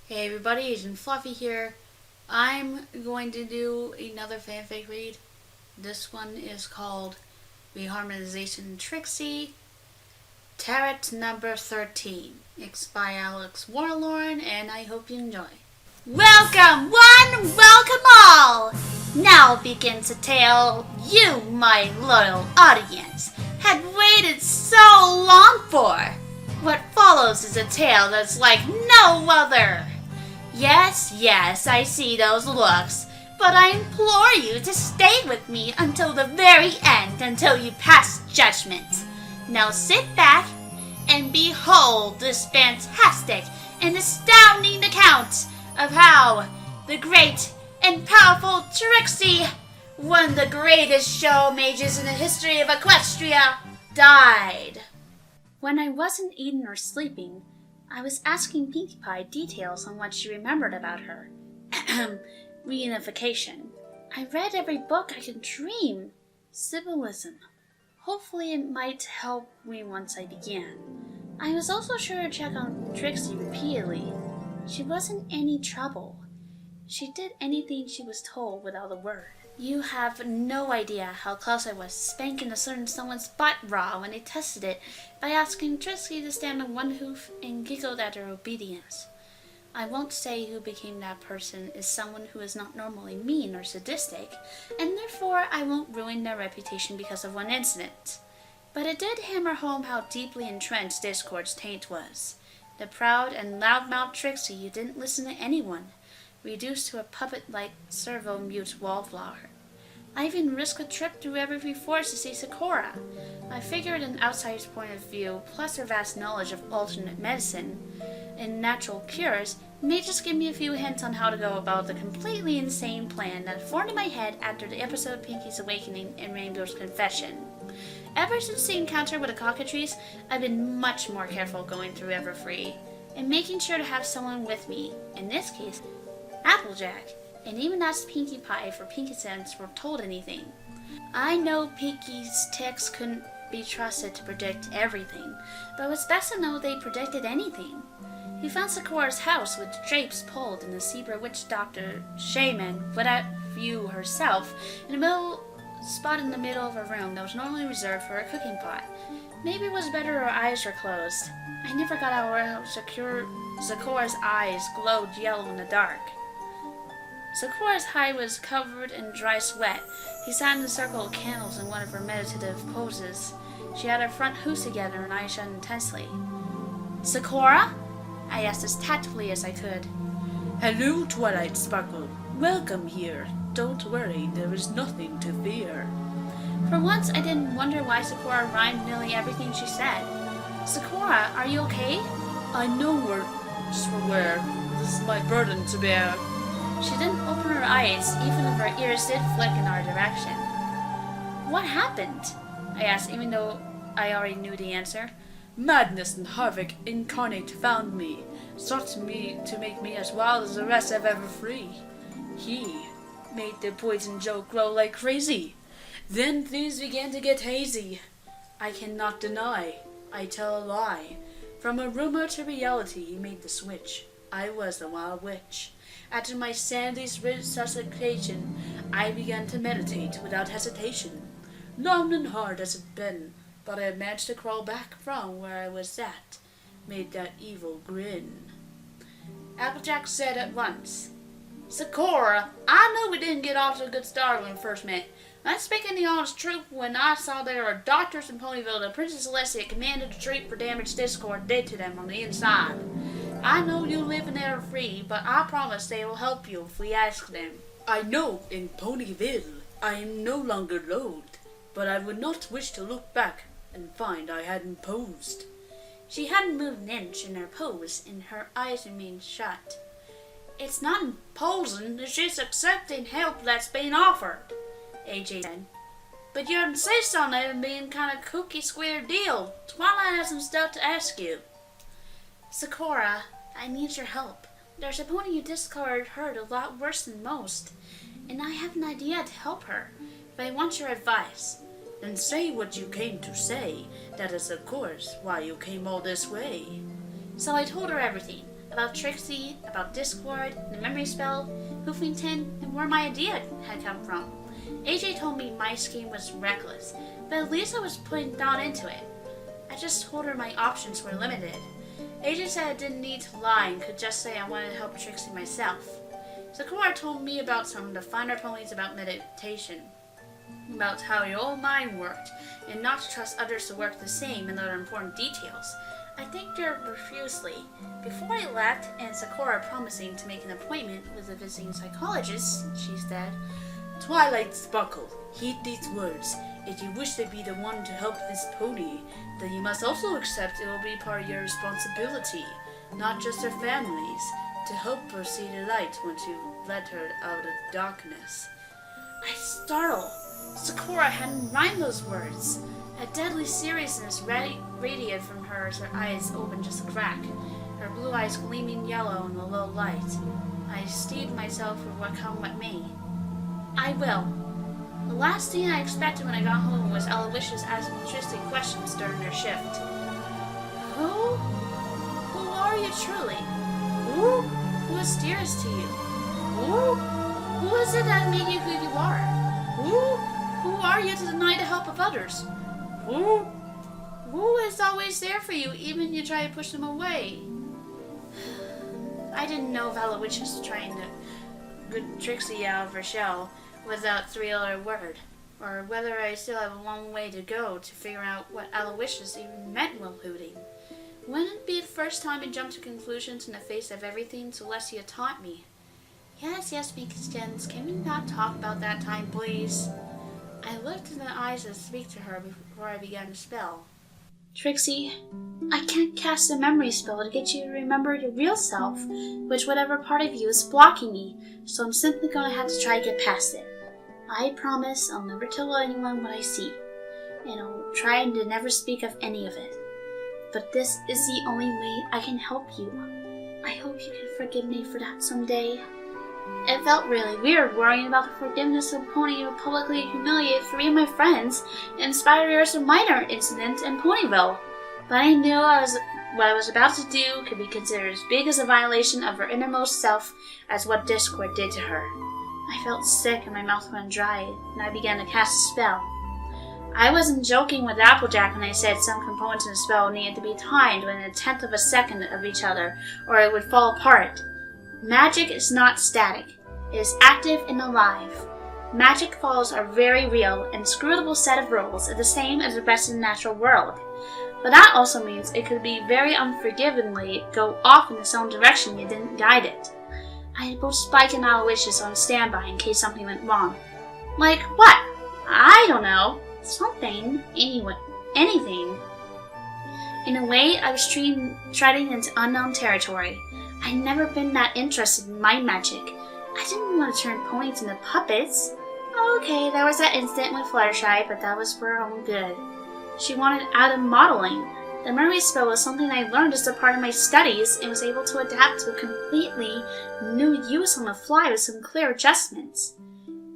Hey everybody, Agent Fluffy here. I'm going to do another fanfic read. This one is called Reharmonized Trixie, Tarot number 13. It's by Alex Warlorn, and I hope you enjoy. Welcome one, welcome all! Now begins a tale you, my loyal audience, had waited so long for. What follows is a tale that's like no other. Yes, I see those looks, but I implore you to stay with me until the very end, until you pass judgment. Now sit back and behold this fantastic and astounding account of how the great and powerful Trixie, one of the greatest show mages in the history of Equestria, died. When I wasn't eating or sleeping, I was asking Pinkie Pie details on what she remembered about her reunification. I read every book I could dream. Symbolism. Hopefully it might help me once I began. I was also sure to check on Trixie repeatedly. She wasn't any trouble. She did anything she was told without a word. You have no idea how close I was spanking a certain someone's butt raw when they tested it by asking Trixie to stand on one hoof and giggled at her obedience. I won't say who became that person is someone who is not normally mean or sadistic, and therefore I won't ruin their reputation because of one incident. But it did hammer home how deeply entrenched Discord's taint was. The proud and loudmouthed Trixie who didn't listen to anyone, reduced to a puppet-like servo-mute wallflower. I even risked a trip through every forest to see Sakura. I figured an outsider's point of view, plus her vast knowledge of alternate medicine and natural cures, may just give me a few hints on how to go about the completely insane plan that formed in my head after the episode Pinkie's Awakening and Rainbow's Confession. Ever since the encounter with the cockatrice, I've been much more careful going through Everfree, and making sure to have someone with me, in this case, Applejack, and even asked Pinkie Pie for Pinkie Sense were told anything. I know Pinkie's ticks couldn't be trusted to predict everything, but it was best to know they predicted anything. He found Sakura's house with drapes pulled and the zebra witch doctor shaman without view herself in a spot in the middle of a room that was normally reserved for a cooking pot. Maybe it was better her eyes were closed. I never got out where Sakura's eyes glowed yellow in the dark. Sakura's hide was covered in dry sweat. He sat in a circle of candles in one of her meditative poses. She had her front hooves together and eyes shut intensely. Sakura? I asked as tactfully as I could. Hello, Twilight Sparkle. Welcome here. Don't worry, there is nothing to fear. For once, I didn't wonder why Sakura rhymed nearly everything she said. Sakura, are you okay? I know where this is my burden to bear. She didn't open her eyes, even if her ears did flick in our direction. What happened? I asked, even though I already knew the answer. Madness and havoc incarnate found me, sought me to make me as wild as the rest of Everfree. He made the poison joke grow like crazy. Then things began to get hazy. I cannot deny, I tell a lie. From a rumor to reality, he made the switch. I was the wild witch. After my sanity's resuscitation, I began to meditate without hesitation. Long and hard has it been, but I managed to crawl back from where I was at, made that evil grin. Applejack said at once, Sakura, I know we didn't get off to a good start when we first met. I'm speaking the honest truth when I saw there were doctors in Ponyville that Princess Celestia commanded to treat for damage Discord did to them on the inside. I know you live in Everfree, but I promise they will help you if we ask them. I know in Ponyville I am no longer loathed, but I would not wish to look back and find I hadn't posed. She hadn't moved an inch in her pose, and her eyes remained shut. It's not imposing, it's just accepting help that's being offered, AJ said. But you insist on it being kind of cookie square deal. Twilight has some stuff to ask you. Sakura, I need your help. There's a pony who Discord hurt a lot worse than most, and I have an idea to help her, but I want your advice. Then say what you came to say. That is, of course, why you came all this way. So I told her everything. about Trixie, about Discord, the memory spell, Hoofington, and where my idea had come from. AJ told me my scheme was reckless, but at least I was putting thought into it. I just told her my options were limited. AJ said I didn't need to lie and could just say I wanted to help Trixie myself. Sakura told me about some of the finer ponies about meditation, about how your own mind worked, and not to trust others to work the same and other important details. I thanked her profusely. Before I left, and Sakura promising to make an appointment with a visiting psychologist, she said, Twilight Sparkle, heed these words. If you wish to be the one to help this pony, then you must also accept it will be part of your responsibility, not just her family's, to help her see the light once you let her out of darkness. I startled. Sakura hadn't rhymed those words. A deadly seriousness radiated from her as her eyes opened just a crack, her blue eyes gleaming yellow in the low light. I steeled myself for what come what may. I will. The last thing I expected when I got home was Aloysius asking interesting questions during their shift. Who? Who are you truly? Who is dearest to you? Who is it that made you who you are? Who are you to deny the help of others? Who is always there for you even when you try to push them away? I didn't know if Aloysius was trying to get Trixie out of her shell without three-letter word, or whether I still have a long way to go to figure out what Aloysius even meant while hooting. Wouldn't it be the first time I jumped to conclusions in the face of everything Celestia taught me? Yes, Mikeskins, can we not talk about that time, please? I looked in the eyes to speak to her before I began the spell. Trixie, I can't cast a memory spell to get you to remember your real self, which whatever part of you is blocking me, so I'm simply going to have to try to get past it. I promise I'll never tell anyone what I see, and I'll try to never speak of any of it. But this is the only way I can help you. I hope you can forgive me for that someday. It felt really weird worrying about the forgiveness of Pony who publicly humiliated 3 of my friends and inspired a minor incident in Ponyville. But I knew what I was about to do could be considered as big as a violation of her innermost self as what Discord did to her. I felt sick and my mouth went dry, and I began to cast a spell. I wasn't joking with Applejack when I said some components in the spell needed to be timed within 1/10 of a second of each other, or it would fall apart. Magic is not static. It is active and alive. Magic falls are very real, and inscrutable set of rules are the same as the rest of the natural world. But that also means it could be very unforgivingly go off in its own direction you didn't guide it. I had both Spike and Aloysius on standby in case something went wrong. Like what? I don't know. Something. Anyway. Anything. In a way, I was treading into unknown territory. I'd never been that interested in mind magic. I didn't want to turn ponies into puppets. Okay, there was that incident with Fluttershy, but that was for her own good. She wanted out of modeling. The memory spell was something I learned as a part of my studies and was able to adapt to a completely new use on the fly with some clear adjustments.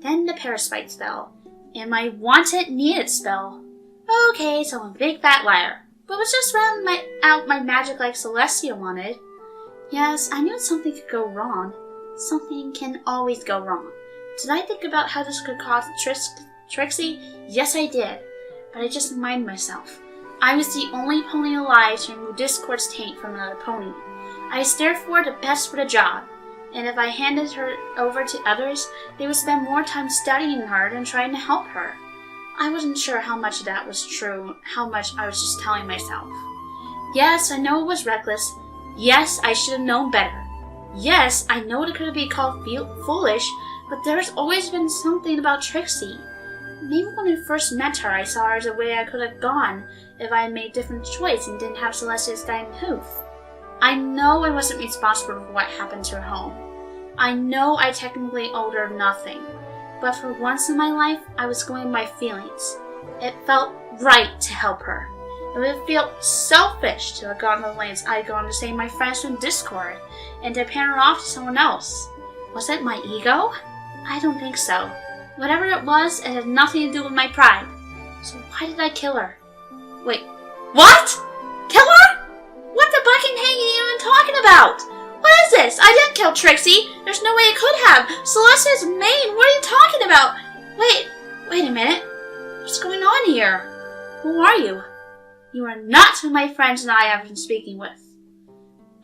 Then the Paraspite spell, and my wanted needed spell. Okay, so I'm a big fat liar, but was just rounding out my magic like Celestia wanted. Yes, I knew something could go wrong. Something can always go wrong. Did I think about how this could cause Trixie? Yes, I did. But I just reminded myself. I was the only pony alive to remove Discord's taint from another pony. I was therefore the best for the job. And if I handed her over to others, they would spend more time studying her than trying to help her. I wasn't sure how much of that was true, how much I was just telling myself. Yes, I know it was reckless. Yes, I should have known better. Yes, I know it could be called foolish, but there's always been something about Trixie. Maybe when I first met her, I saw her as a way I could have gone if I had made a different choice and didn't have Celestia's guiding hoof. I know I wasn't responsible for what happened to her home. I know I technically owed her nothing. But for once in my life, I was going by feelings. It felt right to help her. It would feel selfish to have gone to the lengths I'd gone to save my friends from Discord and to pan her off to someone else. Was it my ego? I don't think so. Whatever it was, it had nothing to do with my pride. So why did I kill her? Wait, what? Kill her? What the bucking hang are you even talking about? What is this? I didn't kill Trixie. There's no way it could have. Celeste is Maine. What are you talking about? Wait a minute. What's going on here? Who are you? You are not who my friends and I have been speaking with.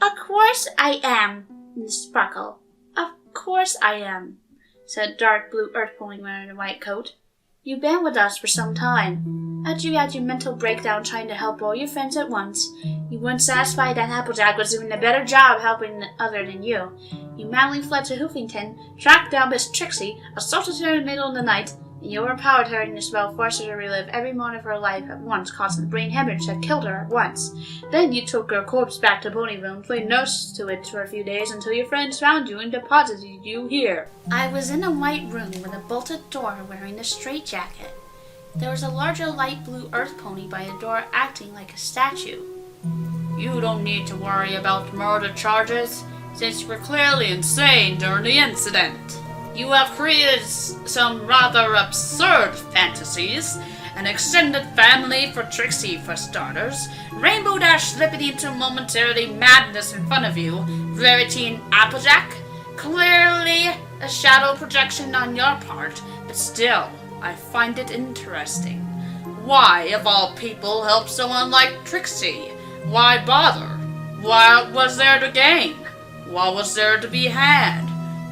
Of course I am, Miss Sparkle. Of course I am, said dark blue earth pony wearing a white coat. You've been with us for some time. After you had your mental breakdown trying to help all your friends at once, you weren't satisfied that Applejack was doing a better job helping other than you. You madly fled to Hoofington, tracked down Miss Trixie, assaulted her in the middle of the night, and you overpowered her in your spell, forced her to relive every moment of her life at once, causing the brain hemorrhage that killed her at once. Then you took her corpse back to Ponyville and played nurse to it for a few days until your friends found you and deposited you here. I was in a white room with a bolted door wearing a straitjacket. There was a larger light blue earth pony by the door acting like a statue. You don't need to worry about murder charges, since you were clearly insane during the incident. You have created some rather absurd fantasies. An extended family for Trixie, for starters. Rainbow Dash slipping into momentarily madness in front of you. Rarity and Applejack. Clearly a shadow projection on your part, but still, I find it interesting. Why, of all people, help someone like Trixie? Why bother? What was there to gain? What was there to be had?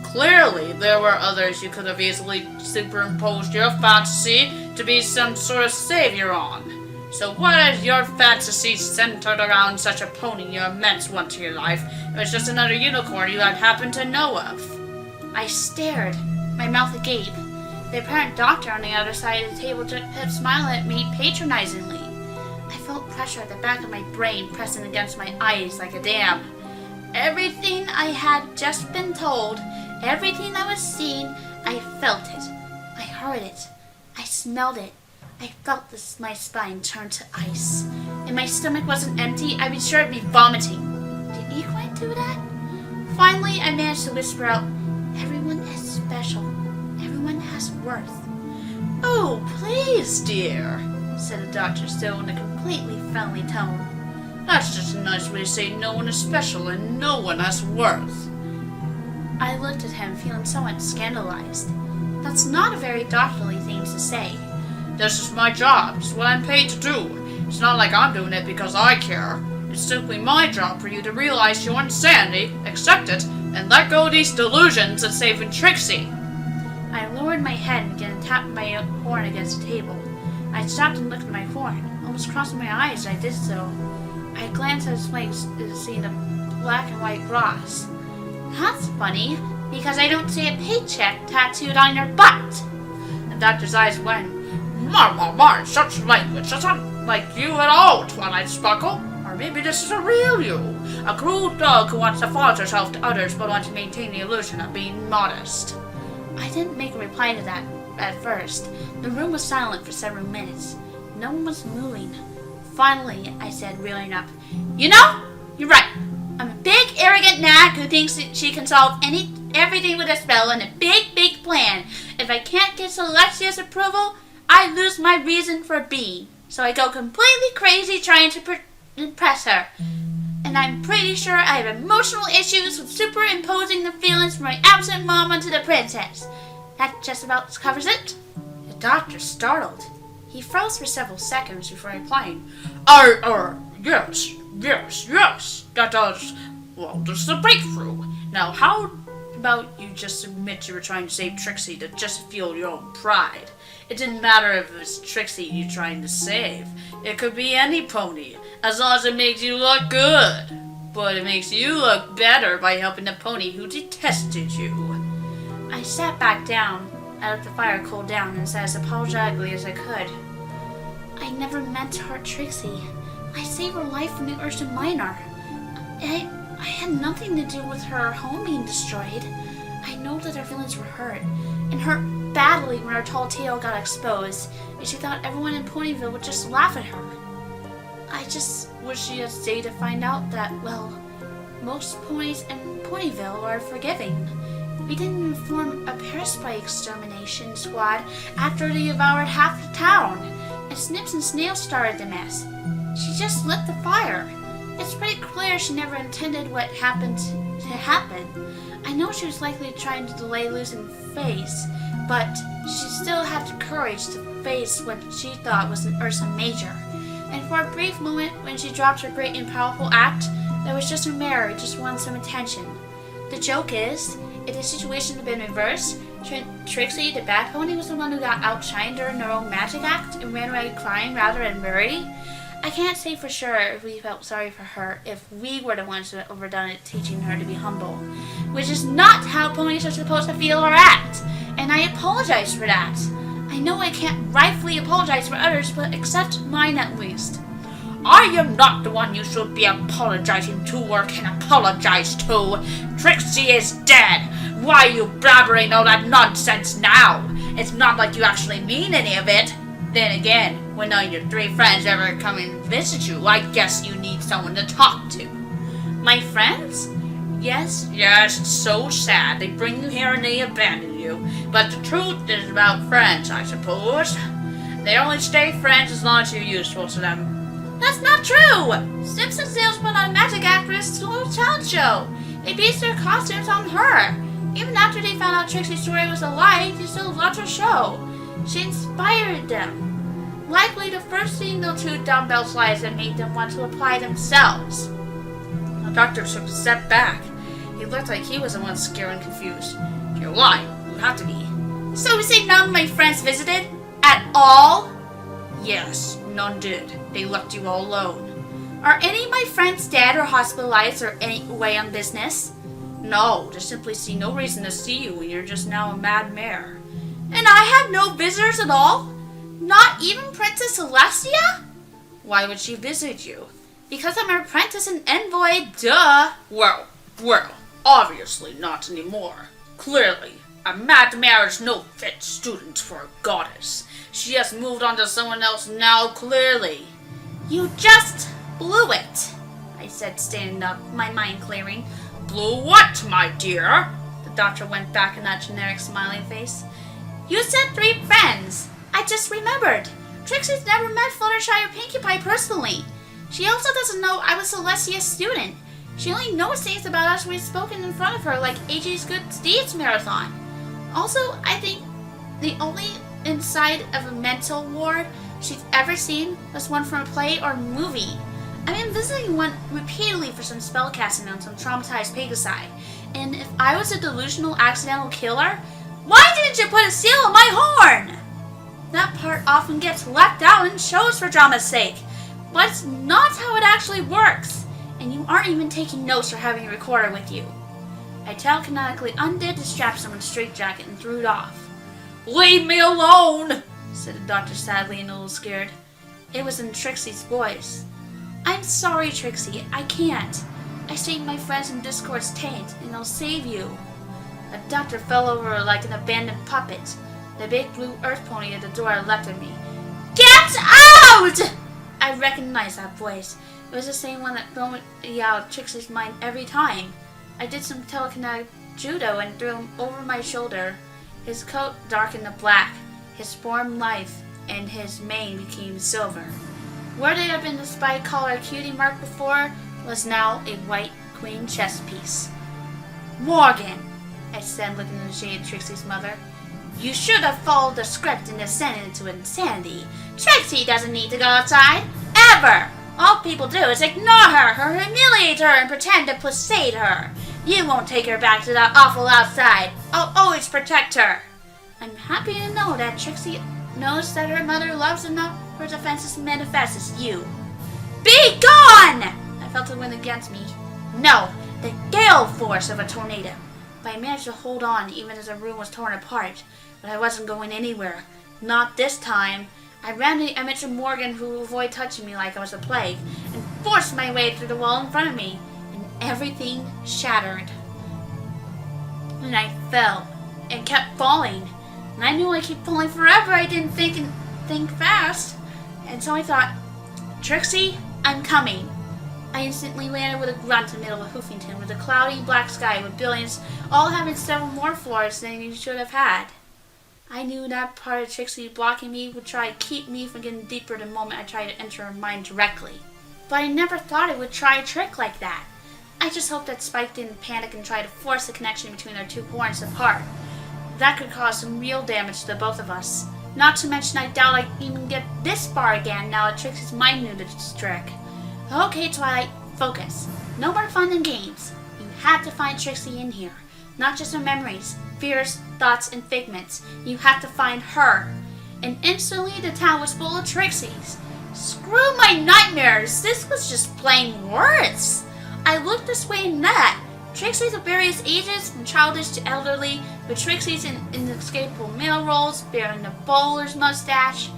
Clearly, there were others you could have easily superimposed your fantasy to be some sort of savior on. So what if your fantasy centered around such a pony you met once in your life? It was just another unicorn you had happened to know of. I stared, my mouth agape. The apparent doctor on the other side of the table kept smiling at me patronizingly. I felt pressure at the back of my brain pressing against my eyes like a dam. Everything I had just been told, everything I was seeing, I felt it. I heard it. I smelled it. I felt my spine turn to ice. And my stomach wasn't empty, I'd be sure I'd be vomiting. Did equine do that? Finally, I managed to whisper out, everyone is special. Everyone has worth. Oh, please, dear, said the doctor, still in a completely friendly tone. That's just a nice way to say no one is special and no one has worth. I looked at him, feeling somewhat scandalized. That's not a very doctorly thing to say. This is my job. It's what I'm paid to do. It's not like I'm doing it because I care. It's simply my job for you to realize your insanity, accept it, and let go of these delusions and saving Trixie. I lowered my head and again tapped my horn against the table. I stopped and looked at my horn, almost crossing my eyes as I did so. I glanced at his legs and seen a black and white cross. That's funny, because I don't see a paycheck tattooed on your butt. The doctor's eyes went, My, such language. That's not like you at all, Twilight Sparkle. Or maybe this is a real you. A cruel dog who wants to flaunt herself to others but wants to maintain the illusion of being modest. I didn't make a reply to that at first. The room was silent for several minutes. No one was moving. Finally, I said, reeling up, You know, you're right. I'm a big, arrogant nag who thinks that she can solve everything with a spell and a big plan. If I can't get Celestia's approval, I lose my reason for being. So I go completely crazy trying to impress her. And I'm pretty sure I have emotional issues with superimposing the feelings from my absent mom onto the princess. That just about covers it. The doctor startled. He froze for several seconds before replying, yes, that does, well, there's the breakthrough. Now, how about you just admit you were trying to save Trixie to just feel your own pride? It didn't matter if it was Trixie you trying to save. It could be any pony, as long as it makes you look good. But it makes you look better by helping the pony who detested you. I sat back down. I let the fire cool down and said as apologetically as I could. I never meant to hurt Trixie. I saved her life from the Ursa Minor. I had nothing to do with her home being destroyed. I know that her feelings were hurt, and hurt badly when her tall tale got exposed, and she thought everyone in Ponyville would just laugh at her. I just wish she had stayed to find out that, well, most ponies in Ponyville are forgiving. We didn't even form a parasite extermination squad after they devoured half the town, and Snips and Snails started the mess. She just lit the fire. It's pretty clear she never intended what happened to happen. I know she was likely trying to delay losing face, but she still had the courage to face what she thought was an Ursa Major. And for a brief moment, when she dropped her great and powerful act, that was just a mirror, just wanted some attention. The joke is, if the situation had been reversed, Trixie, the bad pony, was the one who got outshined during her own magic act and ran away crying rather than worried. I can't say for sure if we felt sorry for her if we were the ones who had overdone it, teaching her to be humble, which is not how ponies are supposed to feel or act, and I apologize for that. I know I can't rightfully apologize for others, but accept mine at least. I am not the one you should be apologizing to or can apologize to. Trixie is dead. Why are you blabbering all that nonsense now? It's not like you actually mean any of it. Then again, when none of your 3 friends ever come and visit you, I guess you need someone to talk to. My friends? Yes, it's so sad. They bring you here and they abandon you. But the truth is about friends, I suppose. They only stay friends as long as you're useful to them. That's not true! Simpson salesman on a magic actress school talent show. They based their costumes on her. Even after they found out Trixie's story was a lie, they still loved her show. She inspired them. Likely the first thing the 2 dumbbell slides that made them want to apply themselves. The doctor took a step back. He looked like he was the one scared and confused. You're lying. You have to be. So you say none of my friends visited? At all? Yes, none did. They left you all alone. Are any of my friends dead or hospitalized or any way on business? No, they simply see no reason to see you when you're just now a mad mare. And I have no visitors at all? Not even Princess Celestia? Why would she visit you? Because I'm her apprentice and envoy, duh. Well, obviously not anymore. Clearly, a mad mare is no fit student for a goddess. She has moved on to someone else now, clearly. You just blew it, I said, standing up, my mind clearing. Blew what, my dear? The doctor went back in that generic smiling face. You said 3 friends. I just remembered. Trixie's never met Fluttershy or Pinkie Pie personally. She also doesn't know I was Celestia's student. She only knows things about us we've spoken in front of her, like AJ's Good Deeds Marathon. Also, I think the only inside of a mental ward she's ever seen was one from a play or movie. I've been visiting one repeatedly for some spellcasting on some traumatized Pegasi. And if I was a delusional accidental killer, why didn't you put a seal on my horn? That part often gets left out in shows for drama's sake, but it's not how it actually works, and you aren't even taking notes or having a recorder with you. I telekinetically undid the straps on my straitjacket and threw it off. Leave me alone, said the doctor sadly and a little scared. It was in Trixie's voice. I'm sorry, Trixie, I can't. I saved my friends in Discord's taint, and I'll save you. The doctor fell over like an abandoned puppet. The big blue earth pony at the door leapt at me. Get out! I recognized that voice. It was the same one that threw me out of Trixie's mind every time. I did some telekinetic judo and threw him over my shoulder. His coat darkened to black, his form life, and his mane became silver. Where there had been the spike collar cutie mark before was now a white queen chess piece. Morgan, I said, looking in the shade of Trixie's mother. You should have followed the script and descended into insanity. Trixie doesn't need to go outside, ever. All people do is ignore her or humiliate her and pretend to persuade her. You won't take her back to that awful outside. I'll always protect her. I'm happy to know that Trixie knows that her mother loves enough her defenses to manifest as you. Be gone! I felt the wind against me. No, the gale force of a tornado. But I managed to hold on even as the room was torn apart. But I wasn't going anywhere. Not this time. I ran to the image of Morgan, who avoided touching me like I was a plague, and forced my way through the wall in front of me, and everything shattered. And I fell, and kept falling. And I knew I'd keep falling forever. I didn't think fast. And so I thought, Trixie, I'm coming. I instantly landed with a grunt in the middle of Hoofington, with a cloudy black sky with buildings all having several more floors than you should have had. I knew that part of Trixie blocking me would try to keep me from getting deeper the moment I tried to enter her mind directly. But I never thought it would try a trick like that. I just hope that Spike didn't panic and try to force the connection between our two horns apart. That could cause some real damage to the both of us. Not to mention I doubt I even get this far again now that Trixie's mind knew this trick. Okay, Twilight, focus. No more fun and games. You had to find Trixie in here. Not just her memories, fears, thoughts, and figments. You had to find her. And instantly the town was full of Trixies. Screw my nightmares! This was just plain worse! I looked this way and that. Trixies of various ages, from childish to elderly, with Trixies in inescapable male roles, bearing a bowler's mustache.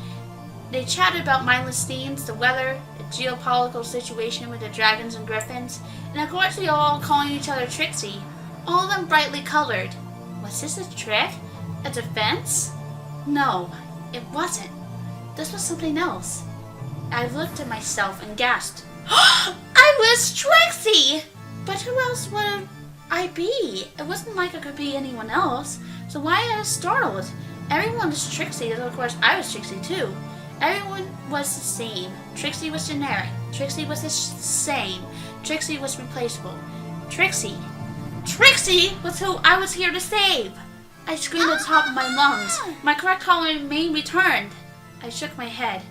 They chatted about mindless themes, the weather, the geopolitical situation with the dragons and griffins, and of course they all calling each other Trixie, all of them brightly colored. Was this a trick? A defense? No, it wasn't. This was something else. I looked at myself and gasped. I was Trixie! But who else would I be? It wasn't like I could be anyone else, so why I was startled? Everyone was Trixie, and of course I was Trixie too. Everyone was the same. Trixie was generic. Trixie was the same. Trixie was replaceable. Trixie was who I was here to save! I screamed at the top of my lungs. My correct color remained returned. I shook my head.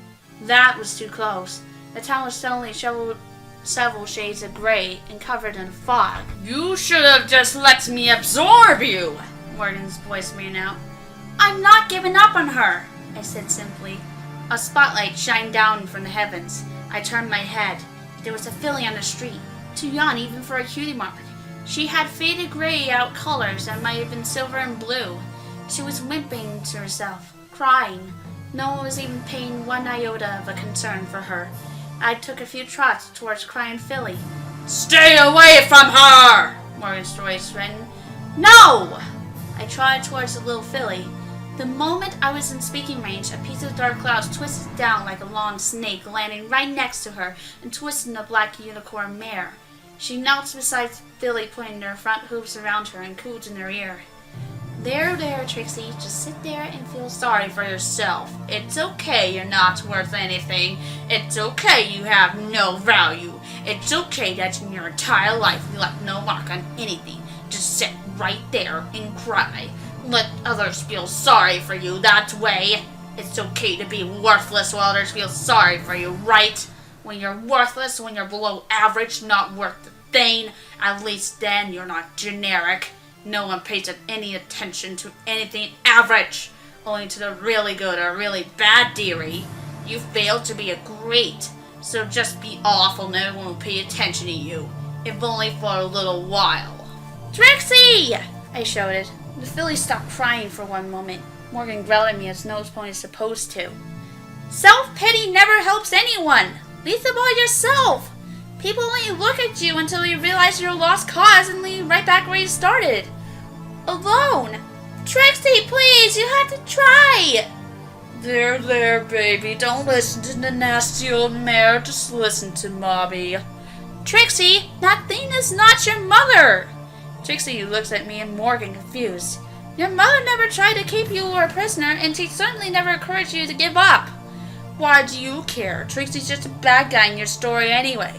That was too close. The town was suddenly several shades of gray and covered in fog. You should have just let me absorb you! Morgan's voice rang out. I'm not giving up on her, I said simply. A spotlight shined down from the heavens. I turned my head. There was a filly on the street, too young even for a cutie mark. She had faded gray out colors that might have been silver and blue. She was whimpering to herself, crying. No one was even paying one iota of a concern for her. I took a few trots towards crying filly. Stay away from her! Morgan's voice threatened. No! I trotted towards the little filly. The moment I was in speaking range, a piece of dark clouds twisted down like a long snake, landing right next to her and twisting the black unicorn mare. She knelt beside Filly, putting her front hooves around her and cooed in her ear. There, Trixie, just sit there and feel sorry for yourself. It's okay you're not worth anything. It's okay you have no value. It's okay that in your entire life you left no mark on anything. Just sit right there and cry. Let others feel sorry for you that way. It's okay to be worthless while others feel sorry for you, right? When you're worthless, when you're below average, not worth a thing, at least then you're not generic. No one pays any attention to anything average, only to the really good or really bad dearie. You failed to be a great, so just be awful and no one will pay attention to you, if only for a little while. Trixie! I shouted. The filly stopped crying for one moment. Morgan growled at me as nose pony is supposed to. Self-pity never helps anyone. Least of all yourself. People only look at you until you realize you're a lost cause and leave right back where you started. Alone. Trixie, please, you have to try. There, baby. Don't listen to the nasty old mare. Just listen to Mommy. Trixie, that thing is not your mother. Trixie looks at me and Morgan confused. Your mother never tried to keep you a prisoner, and she certainly never encouraged you to give up. Why do you care? Trixie's just a bad guy in your story anyway.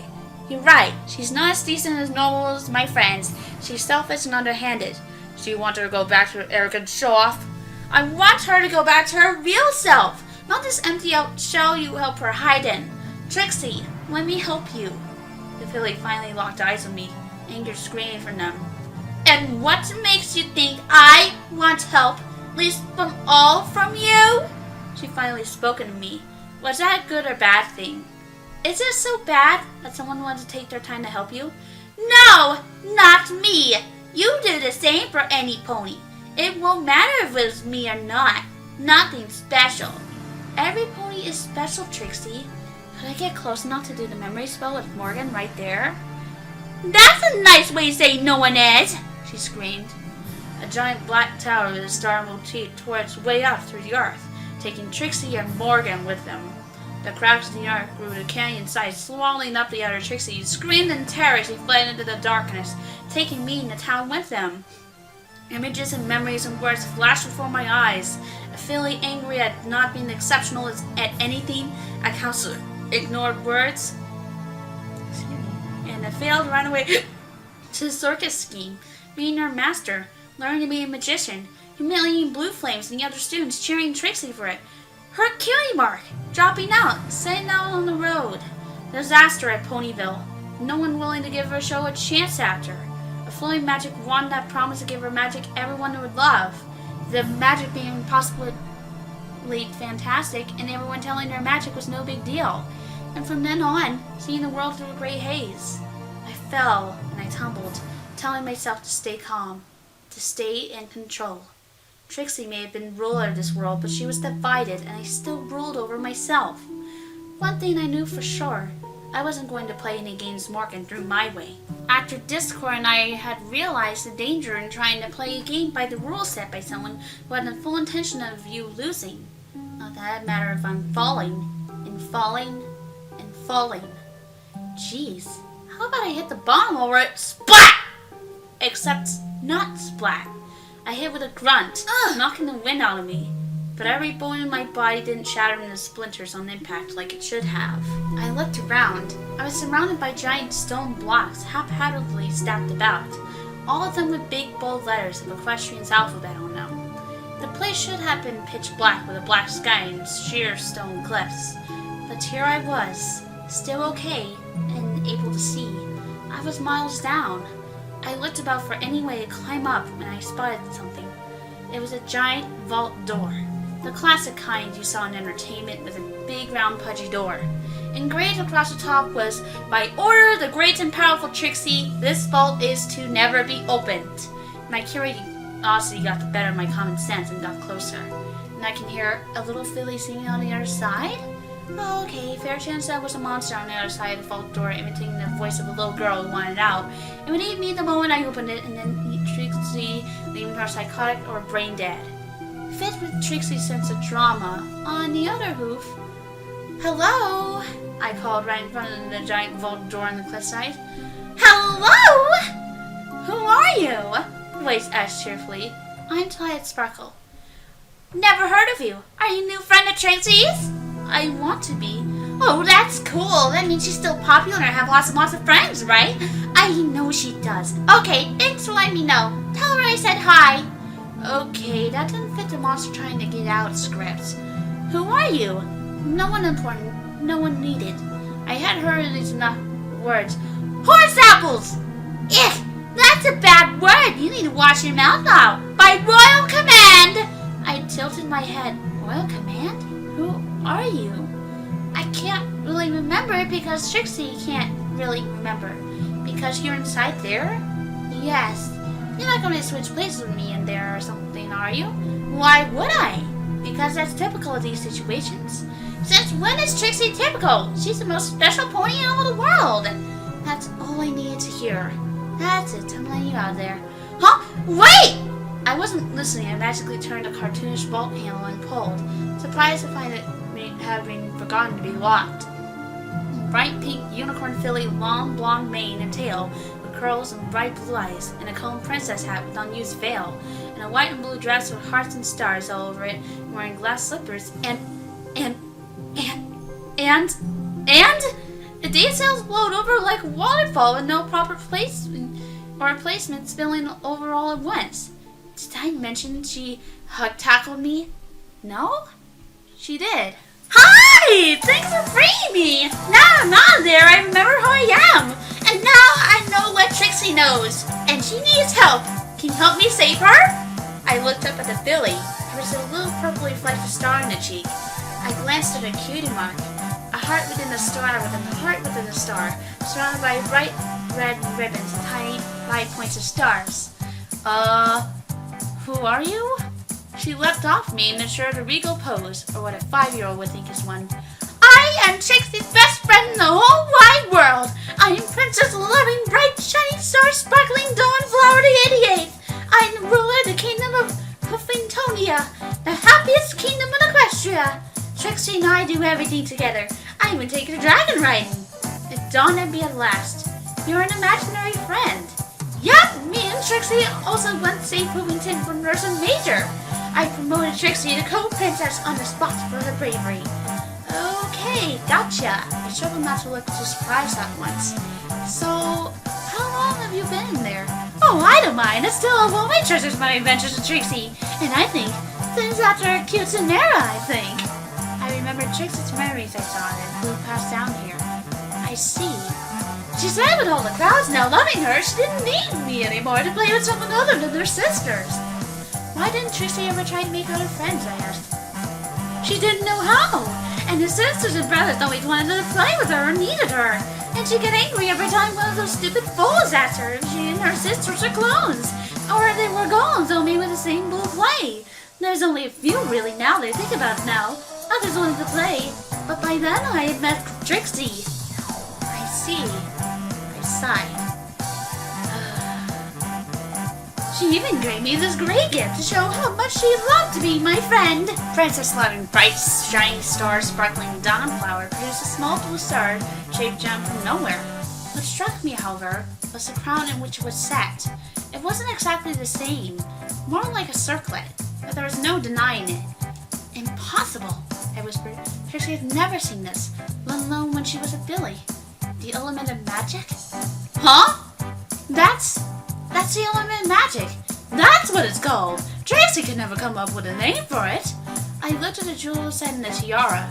You're right. She's not as decent as noble as my friends. She's selfish and underhanded. Do you want her to go back to her arrogant show-off? I want her to go back to her real self, not this empty-out shell you help her hide in. Trixie, let me help you. The filly finally locked eyes on me, anger screaming from them. And what makes you think I want help, least from all from you? She finally spoken to me. Was that a good or bad thing? Is it so bad that someone wants to take their time to help you? No, not me. You do the same for any pony. It won't matter if it's me or not. Nothing special. Every pony is special, Trixie. Could I get close enough to do the memory spell with Morgan right there? That's a nice way to say no one is, she screamed. A giant black tower with a star motif tore its way up through the earth, taking Trixie and Morgan with them. The cracks in the earth grew to canyon size, swallowing up the other Trixie, who screamed in terror as he fled into the darkness, taking me and the town with them. Images and memories and words flashed before my eyes. A filly angry at not being exceptional at anything, a counselor ignored words, and a failed runaway to the circus scheme, meeting her master, learning to be a magician, humiliating Blue Flames and the other students, cheering Trixie for it, her cutie mark, dropping out, setting out on the road, disaster at Ponyville, no one willing to give her show a chance after, a floating magic wand that promised to give her magic everyone would love, the magic being impossibly fantastic, and everyone telling her magic was no big deal, and from then on, seeing the world through a gray haze. I fell and I tumbled, telling myself to stay calm, to stay in control. Trixie may have been ruler of this world, but she was divided, and I still ruled over myself. One thing I knew for sure, I wasn't going to play any games Morgan threw my way. After Discord and I had realized the danger in trying to play a game by the rules set by someone who had the full intention of you losing. Not that it mattered if I'm falling, and falling, and falling. Jeez, how about I hit the bottom over it? Splat! Except not splat. I hit with a grunt, knocking the wind out of me. But every bone in my body didn't shatter into splinters on impact like it should have. I looked around. I was surrounded by giant stone blocks haphazardly stacked about, all of them with big bold letters of Equestrian's alphabet on them. The place should have been pitch black with a black sky and sheer stone cliffs. But here I was, still okay and able to see. I was miles down. I looked about for any way to climb up when I spotted something. It was a giant vault door. The classic kind you saw in entertainment with a big round pudgy door. Engraved across the top was, "By order of the great and powerful Trixie, this vault is to never be opened." My curiosity got the better of my common sense and got closer. And I can hear a little filly singing on the other side? Oh, okay, fair chance that was a monster on the other side of the vault door imitating the voice of a little girl who wanted out. It would eat me the moment I opened it, and then Trixie leaving her psychotic or brain dead. Fit with Trixie's sense of drama, on the other hoof. "Hello?" I called right in front of the giant vault door on the cliffside. "Hello? Who are you?" the voice asked cheerfully. I'm Tired Sparkle. "Never heard of you. Are you a new friend of Trixie's?" "I want to be." "Oh, that's cool. That means she's still popular and have lots and lots of friends, right?" "I know she does." "Okay, thanks for letting me know. Tell her I said hi." Okay, that didn't fit the monster trying to get out script. "Who are you?" "No one important. No one needed." I had heard these enough words. "Horse apples!" "Ugh, that's a bad word. You need to wash your mouth out. By royal command!" I tilted my head. "Royal command? Who are you?" "I can't really remember because Trixie can't really remember." "Because you're inside there?" "Yes." "You're not going to switch places with me in there or something, are you?" "Why would I?" "Because that's typical of these situations." "Since when is Trixie typical? She's the most special pony in all the world." That's all I needed to hear. "That's it, I'm letting you out of there." "Huh? Wait!" I wasn't listening. I magically turned a cartoonish vault handle and pulled, surprised to find it had been forgotten to be locked. Bright pink unicorn filly, long blonde mane and tail, with curls and bright blue eyes, and a combed princess hat with unused veil, and a white and blue dress with hearts and stars all over it, wearing glass slippers, and the details flowed over like a waterfall with no proper placement spilling over all at once. Did I mention she tackled me? No? She did. "Hi! Thanks for freeing me! Now I'm out of there, I remember who I am! And now I know what Trixie knows! And she needs help! Can you help me save her?" I looked up at the filly. There was a little purple reflective star in the cheek. I glanced at her cutie mark. A heart within a star within a heart within a star, surrounded by bright red ribbons and tiny bright points of stars. Who are you?" She leapt off me and assured a regal pose, or what a 5-year-old would think is one. "I am Trixie's best friend in the whole wide world. I am Princess Loving Bright Shining Star Sparkling Dawn Flower the 88th. I am the ruler of the kingdom of Puffintonia, the happiest kingdom in Equestria. Trixie and I do everything together. I even take her dragon riding." It dawned on me at last. "You're an imaginary friend." "Yep, me and Trixie also once saved Puffinton from Nursing Major. I promoted Trixie to co-princess on the spot for her bravery." "Okay, gotcha." I struggled not to look too surprised at once. "So, How long have you been in there? Oh, I don't mind. It's still all my treasures, my adventures with Trixie. And I think things after a cute Sonera, I think. I remember Trixie's memories I saw and flew past down here. I see. She said with all the crowds now loving her, she didn't need me anymore to play with someone other than their sisters. Why didn't Trixie ever try to make other friends, I asked. She didn't know how. And her sisters and brothers always wanted to play with her or needed her. And she'd get angry every time one of those stupid fools asked her if she and her sisters were clones. Or if they were golems all made with the same blue clay. There's only a few really now that I think about it now. Others wanted to play. But by then I had met Trixie. I see. I sighed. She even gave me this great gift to show how much she loved to be my friend. Princess Loving Bright, shiny star, sparkling dawnflower produced a small blue star-shaped gem from nowhere. What struck me, however, was the crown in which it was set. It wasn't exactly the same, more like a circlet, but there was no denying it. Impossible, I whispered. Trixie had never seen this, let alone when she was a filly. The element of magic? Huh? That's the element of magic. That's what it's called. Trixie could never come up with a name for it. I looked at the jewel set in the tiara.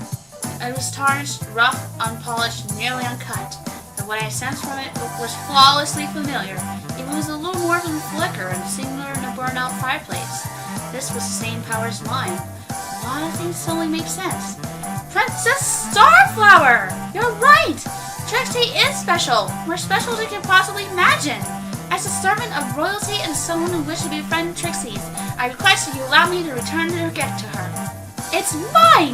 It was tarnished, rough, unpolished, nearly uncut. But what I sensed from it was flawlessly familiar. It was a little more than a flicker and similar in a burnt-out fireplace. This was the same power as mine. A lot of things suddenly make sense. Princess Starflower! You're right! Trixie is special. More special than you can possibly imagine. As a servant of royalty and someone who wished to be a friend of Trixie's, I request that you allow me to return her gift to her. It's mine!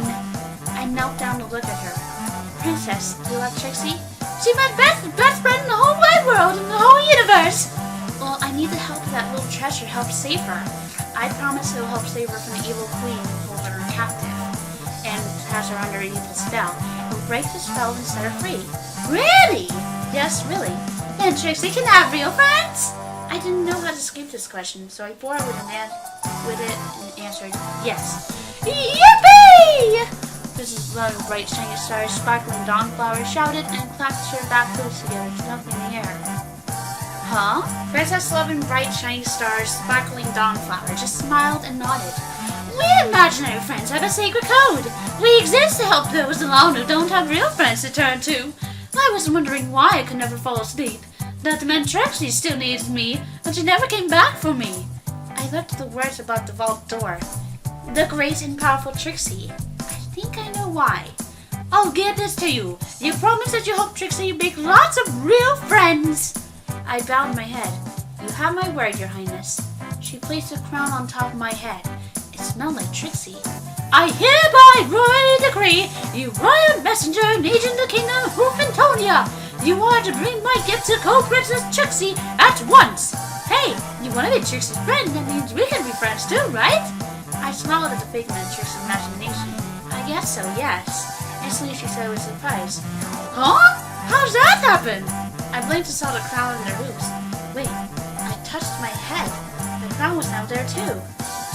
I knelt down to look at her. Princess, do you love Trixie? She's my best friend in the whole wide world and the whole universe! Well, I need the help of that little treasure to help save her. I promise it will help save her from the evil queen who holds her captive and has her under an evil spell. It will break the spell and set her free. Really? Yes, really. Then Trixie can have real friends? I didn't know how to escape this question, so I bore with it and answered yes. Yippee! Princess Loving Bright, shiny stars, sparkling dawnflower shouted and clapped her back hooves together to jump in the air. Huh? Princess Loving Bright, shiny stars, sparkling dawnflower just smiled and nodded. We imaginary friends have a sacred code. We exist to help those alone who don't have real friends to turn to. I was wondering why I could never fall asleep. That meant Trixie still needed me, but she never came back for me. I looked at the words above the vault door. The great and powerful Trixie. I think I know why. I'll give this to you. You promised that you help Trixie make lots of real friends. I bowed my head. You have my word, Your Highness. She placed a crown on top of my head. It smelled like Trixie. I hereby royally decree you royal messenger and agent of the kingdom of Fantonia. You are to bring my gift to co-princess Trixie at once. Hey, you want to be Trixie's friend? That means we can be friends too, right? I smiled at the figment of Trixie's imagination. I guess so, yes. Instantly she said with surprise. Huh? How's that happen? I blinked and saw the crown in their hoops. Wait, I touched my head. The crown was now there too.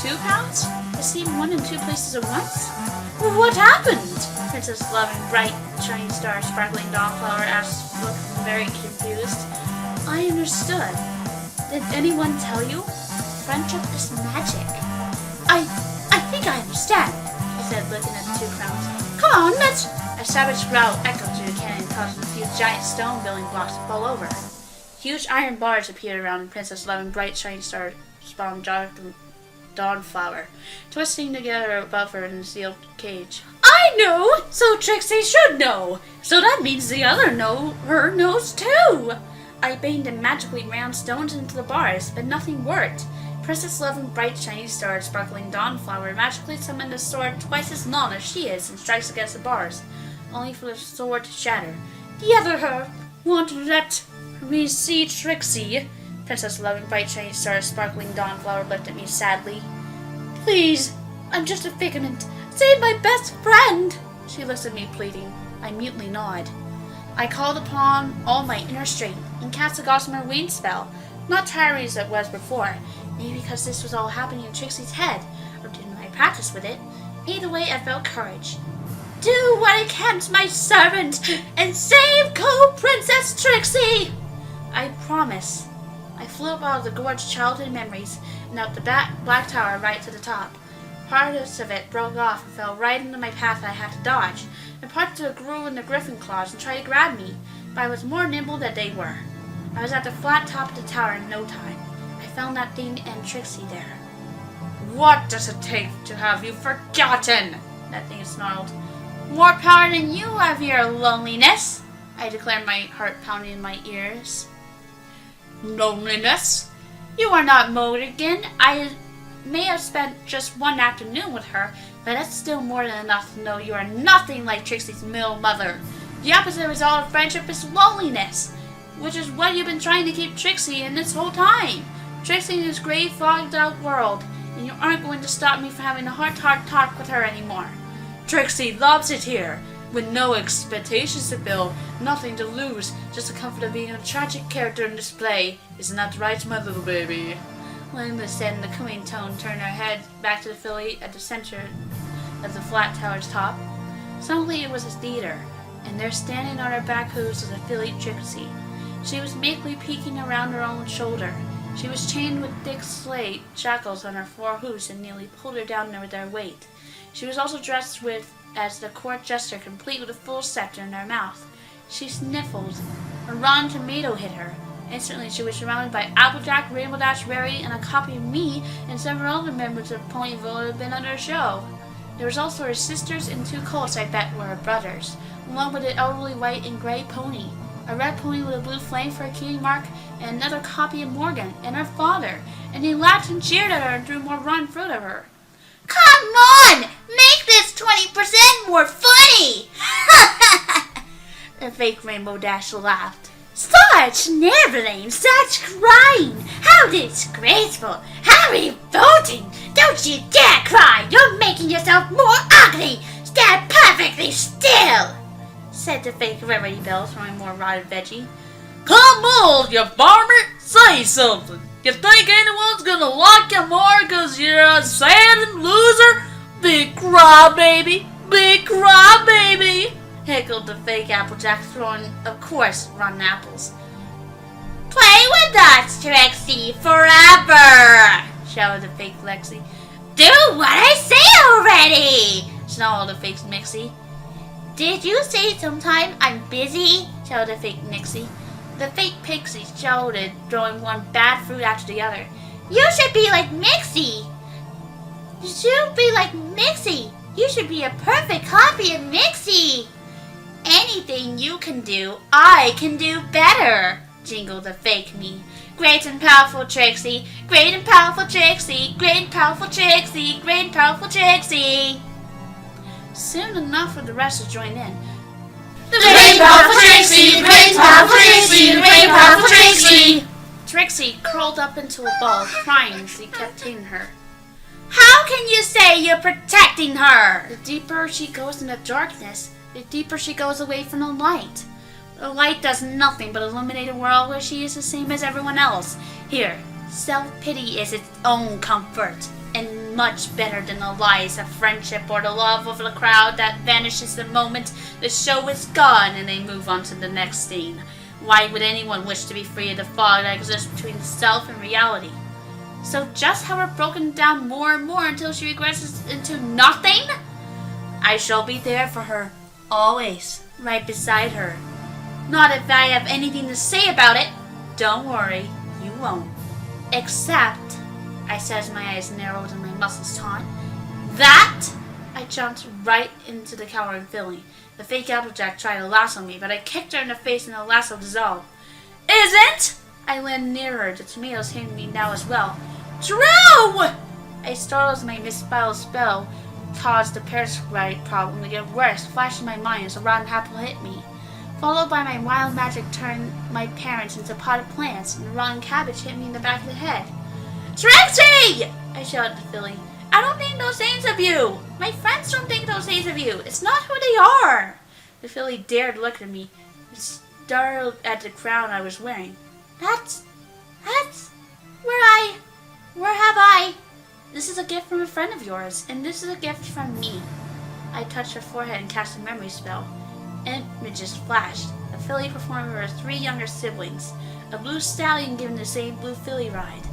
2 crowns? It seemed one in 2 places at once? Well, what happened? Princess Loving Bright, shiny star, sparkling dawnflower asked, looking very confused. I understood. Did anyone tell you? Friendship is magic. I think I understand, he said, looking at the 2 crowns. Come on, let's... A savage growl echoed through the canyon, causing a few giant stone building blocks to fall over. Huge iron bars appeared around Princess Loving Bright, shiny star, spawned dawnflower, twisting together above her in a sealed cage. I know! So Trixie should know! So that means the other knows too! I banged and magically rammed stones into the bars, but nothing worked. Princess Loving Bright, shiny star, sparkling dawnflower magically summoned a sword twice as long as she is and strikes against the bars, only for the sword to shatter. The other her won't let me see Trixie. Princess Loving Bright, shiny star, sparkling dawnflower looked at me sadly. Please, I'm just a figment. Save my best friend! She looks at me pleading. I mutely nod. I called upon all my inner strength and cast a gossamer wing spell. Not tiring as it was before. Maybe because this was all happening in Trixie's head, or didn't I practice with it? Either way, I felt courage. Do what I can to my servant and save co-Princess Trixie! I promise. I flew up out of the gorge's childhood memories and up the black tower right to the top. Parts of it broke off and fell right into my path that I had to dodge, and parts of it grew in the griffin claws and tried to grab me, but I was more nimble than they were. I was at the flat top of the tower in no time. I found that thing and Trixie there. What does it take to have you forgotten? That thing snarled. More power than you have, your loneliness, I declared, my heart pounding in my ears. Loneliness? You are not Morrigan. I may have spent just one afternoon with her, but that's still more than enough to know you are nothing like Trixie's middle mother. The opposite result of friendship is loneliness, which is what you've been trying to keep Trixie in this whole time. Trixie in this gray, fogged-out world, and you aren't going to stop me from having a heart-to-heart talk with her anymore. Trixie loves it here, with no expectations to build, nothing to lose, just the comfort of being a tragic character in display. Isn't that right, my little baby? Linda said in a cooing tone, turned her head back to the filly at the center of the flat tower's top. Suddenly it was a theater, and there standing on her back hooves was a filly Trixie. She was meekly peeking around her own shoulder. She was chained with thick slate shackles on her 4 hooves and nearly pulled her down with their weight. She was also dressed as the court jester, complete with a full scepter in her mouth. She sniffled. A rotten tomato hit her. Instantly she was surrounded by Applejack, Rainbow Dash, Rary, and a copy of me and several other members of Ponyville who had been on her show. There was also her sisters and 2 colts I bet were her brothers, along with an elderly white and gray pony, a red pony with a blue flame for a key mark, and another copy of Morgan, and her father, and they laughed and cheered at her and threw more rotten fruit at her. Come on! Make this 20% more funny! The fake Rainbow Dash laughed. Such sniveling, such crying! How disgraceful! How revolting! Don't you dare cry! You're making yourself more ugly! Stand perfectly still! Said the fake Rarity Bell, throwing more rotted veggie. Come on, you farmer! Say something! You think anyone's gonna like you more because you're a sad loser? Big crybaby! Big crybaby! Heckled the fake Applejack, throwing, of course, rotten apples. Play with us, Trixie, forever! Shouted the fake Lexi. Do what I say already! Snarled the fake Mixie. Did you say sometime I'm busy? Shouted the fake Nixie. The fake Pixie shouted, throwing one bad fruit after the other. You should be like Mixie! You should be like Mixie! You should be a perfect copy of Mixie! Anything you can do, I can do better, jingled the fake me. Great and powerful Trixie, great and powerful Trixie, great and powerful Trixie, great and powerful Trixie. Soon enough for the rest to join in. The great and powerful Trixie, the great and powerful Trixie, the great and powerful Trixie! Trixie curled up into a ball, crying as he kept hitting her. How can you say you're protecting her? The deeper she goes in the darkness, the deeper she goes away from the light. The light does nothing but illuminate a world where she is the same as everyone else. Here, self-pity is its own comfort, and much better than the lies of friendship or the love of the crowd that vanishes the moment the show is gone and they move on to the next scene. Why would anyone wish to be free of the fog that exists between self and reality? So just have her broken down more and more until she regresses into nothing? I shall be there for her, always, right beside her. Not if I have anything to say about it. Don't worry, you won't. Except, I said as my eyes narrowed and my muscles taut, that I jumped right into the cowering filly. The fake Applejack tried to lasso me, but I kicked her in the face and the lasso dissolved. Isn't? I landed near her, the tomatoes hitting me now as well. True! I startled as my misspelled spell caused the parasite problem to get worse, flashed in my mind as a rotten apple hit me, followed by my wild magic turned my parents into potted plants, and the rotten cabbage hit me in the back of the head. Trixie! I shouted at the filly. I don't think those things of you. My friends don't think those things of you. It's not who they are. The filly dared look at me, startled at the crown I was wearing. That's where have I? This is a gift from a friend of yours, and this is a gift from me. I touched her forehead and cast a memory spell. images flashed. A filly performing with her 3 younger siblings. A blue stallion giving the same blue filly ride.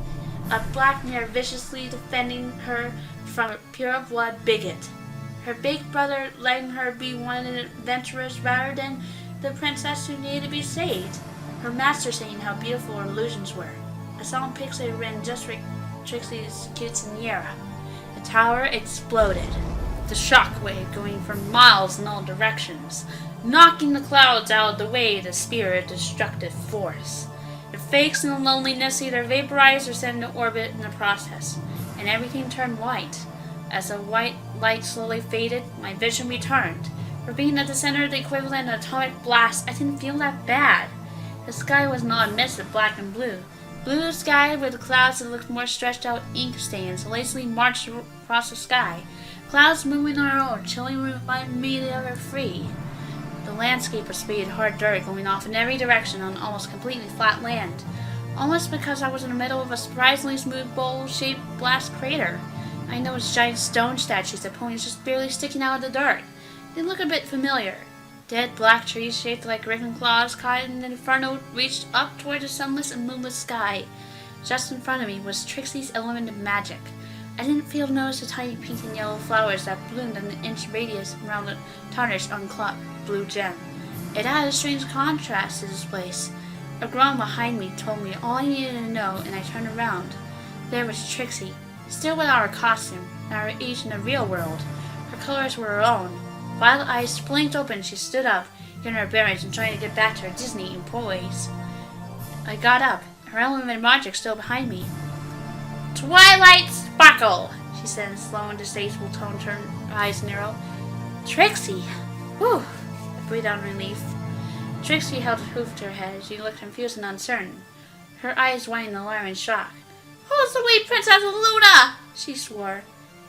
A black mare viciously defending her from a pure-blood bigot. Her big brother letting her be one of the adventurers rather than the princess who needed to be saved. Her master saying how beautiful her illusions were. A solemn pixie ran just for Trixie's quinceañera. The tower exploded, the shockwave going for miles in all directions, knocking the clouds out of the way to spear a destructive force. The fakes and the loneliness either vaporized or sent into orbit in the process, and everything turned white. As the white light slowly faded, my vision returned. For being at the center of the equivalent of an atomic blast, I didn't feel that bad. The sky was not a mist of black and blue. Blue sky with clouds that looked more stretched out ink stains lazily marched across the sky. Clouds moving on their own, chilling reminding me they were free. The landscape was spade hard dirt going off in every direction on almost completely flat land. Almost because I was in the middle of a surprisingly smooth bowl-shaped blast crater. I noticed giant stone statues of ponies just barely sticking out of the dirt. They look a bit familiar. Dead black trees shaped like griffin claws caught in the inferno reached up toward the sunless and moonless sky. Just in front of me was Trixie's element of magic. I didn't fail to notice the tiny pink and yellow flowers that bloomed in an inch radius around the tarnished, unclocked blue gem. It added a strange contrast to this place. A groan behind me told me all I needed to know, and I turned around. There was Trixie, still without her costume, and her age in the real world. Her colors were her own. Violet eyes blinked open, she stood up, getting her bearings and trying to get back to her Disney poise. I got up, her element of magic still behind me. "Twilight sparkle," she said in a slow and distasteful tone, her eyes narrow. "Trixie!" Whew! I breathed out in relief. Trixie held a hoof to her head. She looked confused and uncertain. Her eyes widened in alarm and shock. "Who's the wee Princess Luna?" she swore.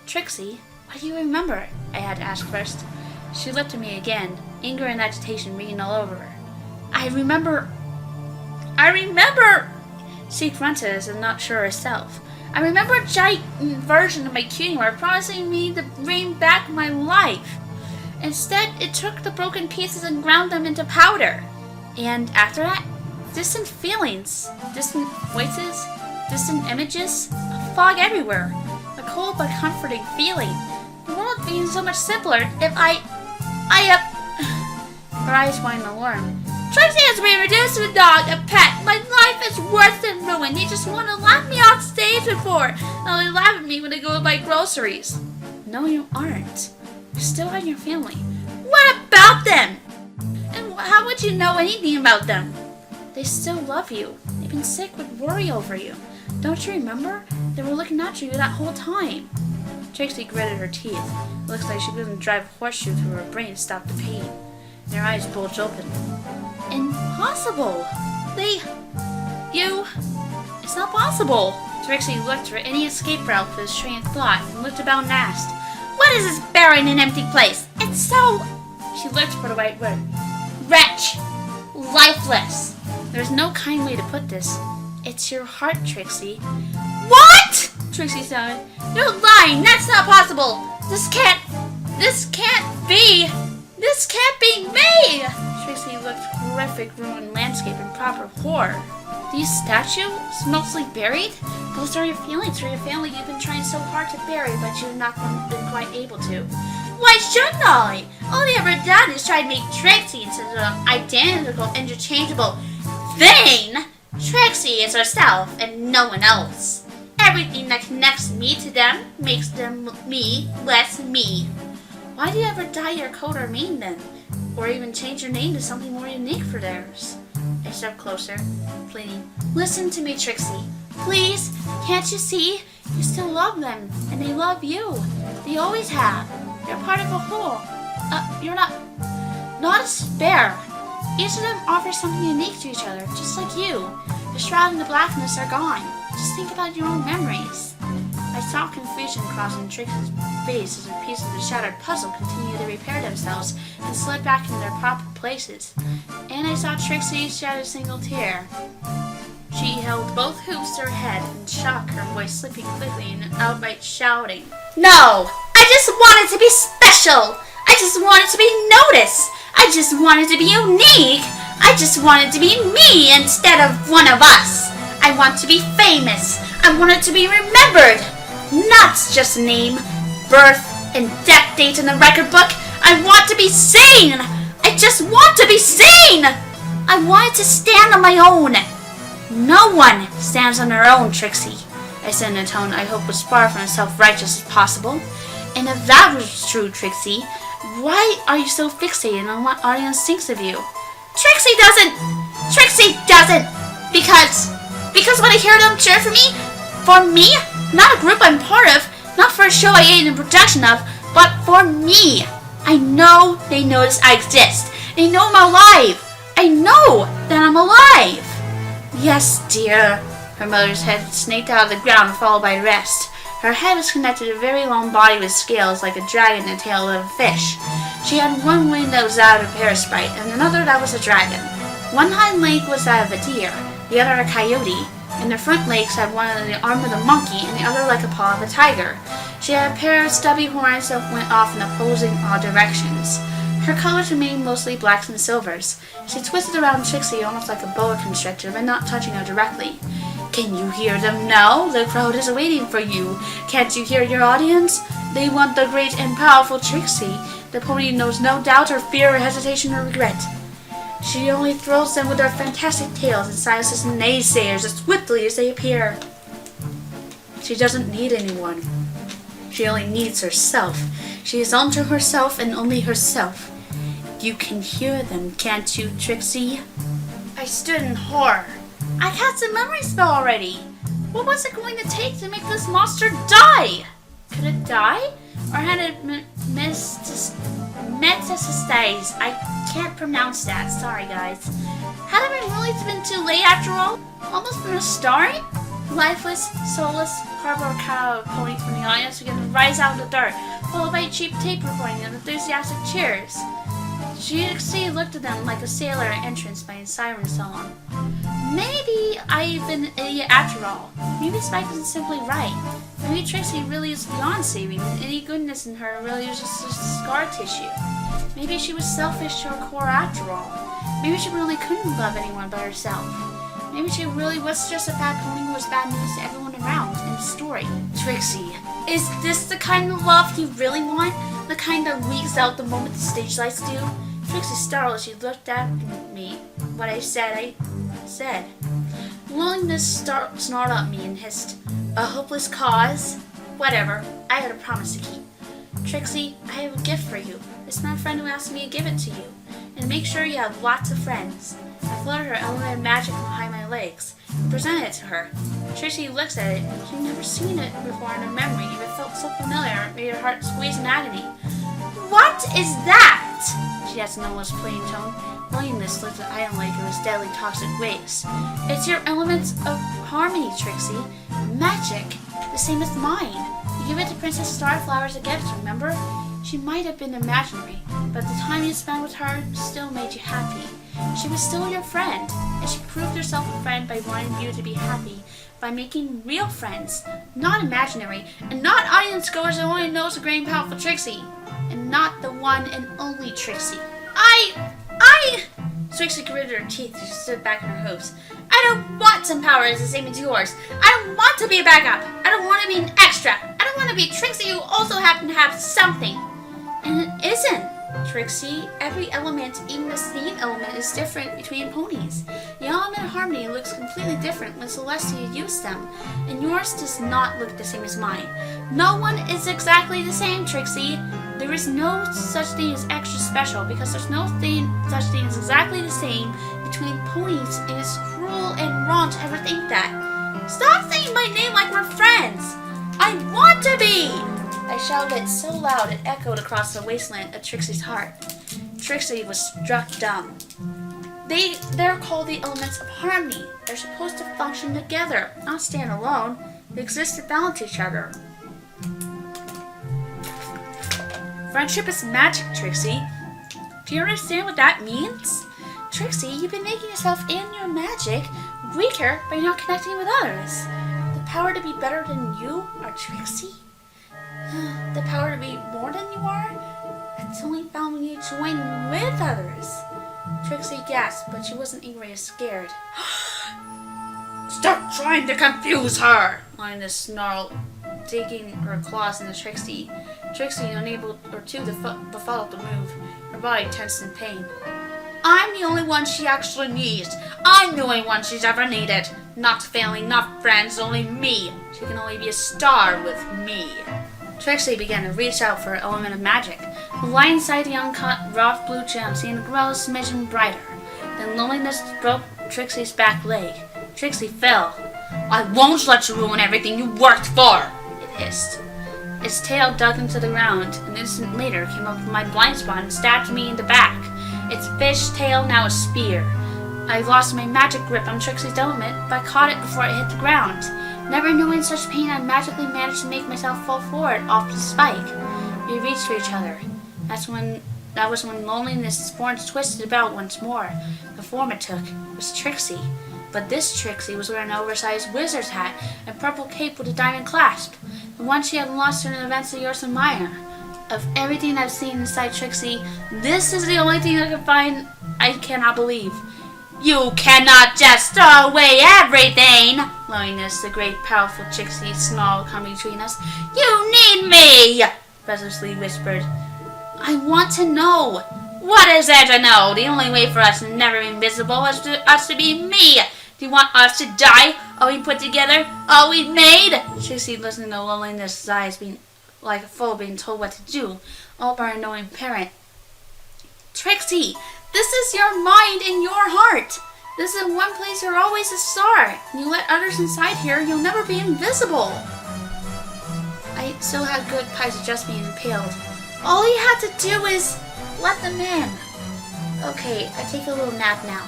"Trixie, what do you remember?" I had to ask first. She looked at me again, anger and agitation ringing all over her. I remember... She grunted as if not sure herself. "I remember a giant version of my cutie mark promising me to bring back my life. Instead, it took the broken pieces and ground them into powder. And after that, distant feelings, distant voices, distant images, a fog everywhere, a cold but comforting feeling. The world being so much simpler if Her eyes widened in alarm. "Trixie has been reduced to a dog, a pet. My life is worse than ruined. You just want to laugh me off stage before. And only laugh at me when I go to buy groceries." "No, you aren't. You still have your family." "What about them? And how would you know anything about them?" "They still love you. They've been sick with worry over you. Don't you remember? They were looking after you that whole time." Trixie gritted her teeth. It looks like she couldn't drive a horseshoe through her brain to stop the pain. And her eyes bulged open. "Impossible! It's not possible!" Trixie looked for any escape route for this train of thought and looked about and asked, "What is this barren and empty place? It's so..." She looked for the right word. "Wretch! Lifeless!" There's no kind way to put this. It's your heart, Trixie. "What?" Trixie sounded. "You're lying! That's not possible! This can't be me!" Trixie looked horrific ruined landscape in proper horror. "These statues, mostly buried? Those are your feelings for your family you've been trying so hard to bury, but you've not been quite able to." "Why shouldn't I? All they ever done is try to make Trixie into an identical, interchangeable thing. Trixie is herself and no one else. Everything that connects me to them makes them me less me." "Why do you ever dye your coat or mane then? Or even change your name to something more unique for theirs?" I stepped closer, pleading. "Listen to me, Trixie. Please, can't you see? You still love them, and they love you. They always have. You're part of a whole. You're not a spare. Each of them offers something unique to each other, just like you. The shroud and the blackness are gone. Just think about your own memories." I saw confusion crossing Trixie's face as the pieces of the shattered puzzle continued to repair themselves and slid back into their proper places. And I saw Trixie shed a single tear. She held both hooves to her head in shock, her voice slipping quickly and outright shouting. "No! I just want it to be special! I just want it to be noticed! I just wanted to be unique. I just wanted to be me instead of one of us. I want to be famous. I wanted to be remembered. Not just a name, birth, and death date in the record book. I want to be seen. I just want to be seen. I wanted to stand on my own. No one stands on their own, Trixie, I said in a tone I hope was far from as self-righteous as possible. And if that was true, Trixie, why are you so fixated on what audience thinks of you? Trixie doesn't! Because when I hear them cheer for me, not a group I'm part of, not for a show I aid in production of, but for me. I know they notice I exist. They know I'm alive. I know that I'm alive. Yes, dear. Her mother's head snaked out of the ground, followed by the rest. Her head was connected to a very long body with scales like a dragon and a tail of a fish. She had one wing that was that of a parasprite, and another that was a dragon. One hind leg was that of a deer, the other a coyote, and the front legs had one of the arm of a monkey and the other like a paw of a tiger. She had a pair of stubby horns that went off in opposing odd directions. Her colors remained mostly blacks and silvers. She twisted around Trixie almost like a boa constrictor, but not touching her directly. Can you hear them now? The crowd is waiting for you. Can't you hear your audience? They want the great and powerful Trixie. The pony knows no doubt or fear or hesitation or regret. She only thrills them with her fantastic tales and silences naysayers as swiftly as they appear. She doesn't need anyone. She only needs herself. She is unto herself and only herself. You can hear them, can't you, Trixie? I stood in horror. I cast a memory spell already. What was it going to take to make this monster die? Could it die? Or had it metastasized? I can't pronounce that. Sorry, guys. Had it really been too late after all? Almost from the start? Lifeless, soulless, cardboard cow pony from the audience began to rise out of the dirt, followed by a cheap tape recording and enthusiastic cheers. Trixie looked at them like a sailor at entrance by a siren song. Maybe I've been an idiot after all. Maybe Spike isn't simply right. Maybe Trixie really is beyond saving, and any goodness in her really is just scar tissue. Maybe she was selfish to her core after all. Maybe she really couldn't love anyone but herself. Maybe she really was just a bad pony who was bad news to everyone around in the story. Trixie, is this the kind of love you really want? The kind that leaks out the moment the stage lights do? Trixie startled as she looked at me. What I said. Willingness snarled at me and hissed, "A hopeless cause? Whatever, I had a promise to keep. Trixie, I have a gift for you. It's my friend who asked me to give it to you. And make sure you have lots of friends." I fluttered her element of magic behind my legs and presented it to her. Trixie looked at it. She'd never seen it before in her memory, and it felt so familiar it made her heart squeeze in agony. "What is that?" she asked in an almost pleading tone. Willingness looked at Iron like it was deadly toxic waste. "It's your elements of harmony, Trixie. Magic, the same as mine. You give it to Princess Starflower as a gift, remember? She might have been imaginary, but the time you spent with her still made you happy. She was still your friend, and she proved herself a friend by wanting you to be happy, by making real friends, not imaginary, and not audience goers who only knows the great and powerful Trixie, and not the one and only Trixie. Trixie gritted her teeth as she stood back in her hooves. "I don't want some powers the same as yours. I don't want to be a backup. I don't want to be an extra. I don't want to be Trixie who also happen to have something." And it isn't, Trixie. Every element, even the same element, is different between ponies. The element of harmony looks completely different when Celestia used them, and yours does not look the same as mine. No one is exactly the same, Trixie. There is no such thing as extra special because there's no such thing as exactly the same between ponies, and it's cruel and wrong to ever think that. Stop saying my name like we're friends! I want to be! I shouted it so loud it echoed across the wasteland of Trixie's heart. Trixie was struck dumb. They're called the elements of harmony. They're supposed to function together, not stand alone. They exist to balance each other. Friendship is magic, Trixie. Do you understand what that means? Trixie, you've been making yourself and your magic weaker by not connecting with others. The power to be better than you are Trixie? The power to be more than you are? It's only found when you join with others. Trixie gasped, but she wasn't angry or scared. Stop trying to confuse her! Lioness snarled, digging her claws into Trixie. Trixie, unable to follow the move, her body tensed in pain. I'm the only one she actually needs. I'm the only one she's ever needed. Not family, not friends, only me. She can only be a star with me. Trixie began to reach out for her element of magic. The light inside the uncut, rough blue gem seemed to grow a smidgen brighter. Then loneliness broke Trixie's back leg. Trixie fell. I won't let you ruin everything you worked for! It hissed. Its tail dug into the ground. An instant later came up from my blind spot and stabbed me in the back. Its fish tail, now a spear. I lost my magic grip on Trixie's element, but I caught it before it hit the ground. Never knowing such pain, I magically managed to make myself fall forward off the spike. We reached for each other. That was when loneliness' horns twisted about once more. The form it took was Trixie. But this Trixie was wearing an oversized wizard's hat and purple cape with a diamond clasp. The one she had lost during the events of Yours and Maya. Of everything I've seen inside Trixie, this is the only thing I cannot believe. You cannot just throw away everything! Loneliness, the great powerful Trixie snarled coming between us. You need me! Restlessly whispered. I want to know. What is there to know? The only way for us to never be invisible is for us to be me. Do you want us to die? All we put together? All we made? Trixie listened to Loneliness' eyes being like a fool being told what to do, all by a knowing parent. Trixie, this is your mind and your heart. This is one place you're always a star. You let others inside here, you'll never be invisible. I still had good pies of just being impaled. All you had to do is let them in. Okay, I take a little nap now.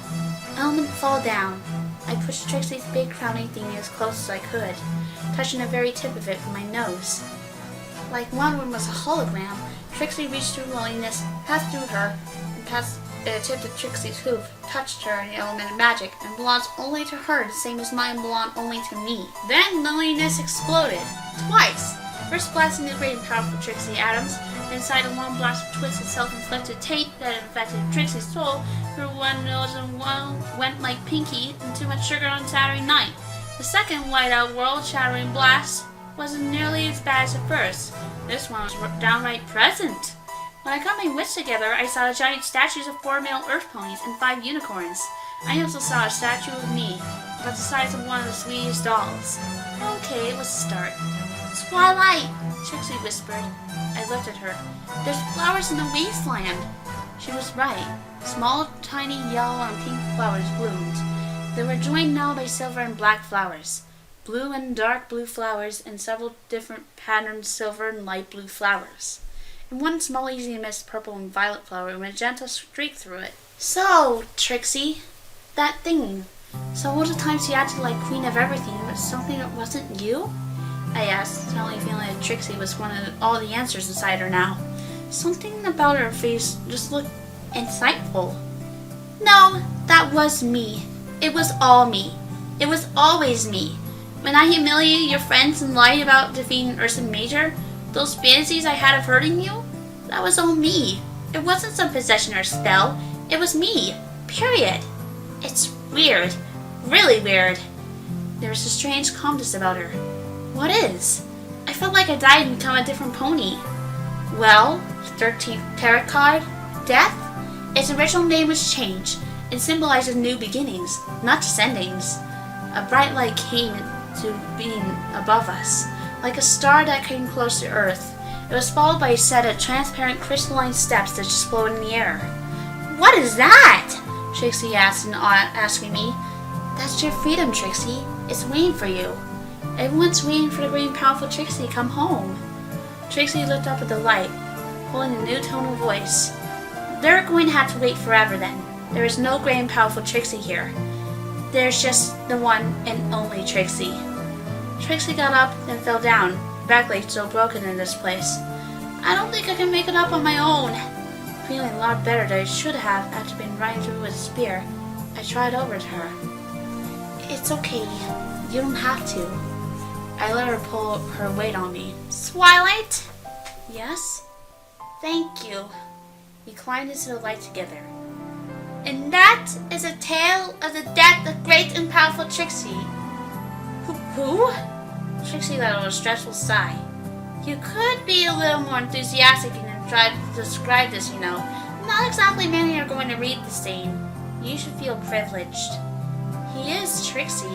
Element fall down. I pushed Trixie's big crowning thing as close as I could, touching the very tip of it with my nose. Like one was a hologram, Trixie reached through Loneliness, passed through her, and passed the tip of Trixie's hoof, touched her in the element of magic, and belongs only to her, the same as mine belong only to me. Then Loneliness exploded. Twice. First blasting the great and powerful Trixie atoms, inside a long blast of twisted self-inflicted tape that infected Trixie's soul, through one nose and one went like Pinky and too much sugar on Saturday night. The second whiteout world-shattering blast wasn't nearly as bad as the first. This one was downright present. When I got my wits together, I saw giant statues of 4 male earth ponies and 5 unicorns. I also saw a statue of me, about the size of one of the sweetest dolls. Okay, it was a start. Twilight, Trixie whispered. I looked at her. There's flowers in the wasteland. She was right. Small, tiny yellow and pink flowers bloomed. They were joined now by silver and black flowers. Blue and dark blue flowers, and several different patterned silver and light blue flowers. And one small easy miss purple and violet flower with a gentle streak through it. So, Trixie, that thing. So all the times you acted like queen of everything, but something that wasn't you? I asked, suddenly feeling that Trixie was one of all the answers inside her now. Something about her face just looked insightful. No, that was me. It was all me. It was always me. When I humiliated your friends and lied about defeating Ursa Major, those fantasies I had of hurting you, that was all me. It wasn't some possession or spell. It was me. Period. It's weird. Really weird. There was a strange calmness about her. What is? I felt like I died and become a different pony. Well, 13th tarot card, Death? Its original name was changed and symbolizes new beginnings, not just endings. A bright light came to being above us, like a star that came close to Earth. It was followed by a set of transparent crystalline steps that just floated in the air. What is that? Trixie asked in awe, asking me. That's your freedom, Trixie. It's waiting for you. Everyone's waiting for the great and powerful Trixie to come home. Trixie looked up at the light, holding a new tone of voice. They're going to have to wait forever then. There is no great and powerful Trixie here. There's just the one and only Trixie. Trixie got up, then fell down, her back leg still broken in this place. I don't think I can make it up on my own. Feeling a lot better than I should have after being ridden through with a spear, I tried over to her. It's okay. You don't have to. I let her pull her weight on me. Twilight? Yes? Thank you. We climbed into the light together. And that is a tale of the death of great and powerful Trixie. Who? Trixie let out a stressful sigh. You could be a little more enthusiastic and try to describe this, you know. Not exactly many are going to read the same. You should feel privileged. He is Trixie.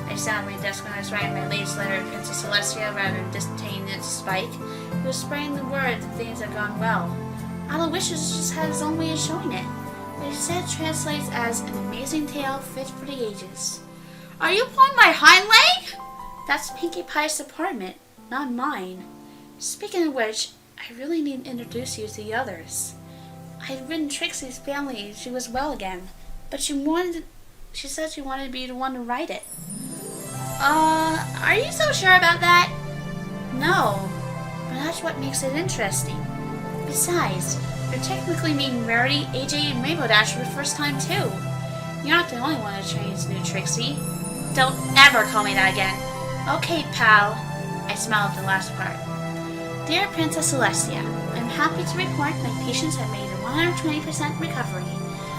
I sat at my desk when I was writing my latest letter to Princess Celestia rather than disdain its Spike, who was spreading the word that things had gone well. Aloysius just had his own way of showing it. What he said translates as an amazing tale fit for the ages. Are you pulling my hind leg? That's Pinkie Pie's department, not mine. Speaking of which, I really need to introduce you to the others. I had written Trixie's family she was well again, but she said she wanted to be the one to write it. Are you so sure about that? No, but that's what makes it interesting. Besides, you're technically meeting Rarity, AJ, and Rainbow Dash for the first time too. You're not the only one who trains new Trixie. Don't ever call me that again. Okay, pal. I smiled at the last part. Dear Princess Celestia, I'm happy to report my patients have made a 120% recovery.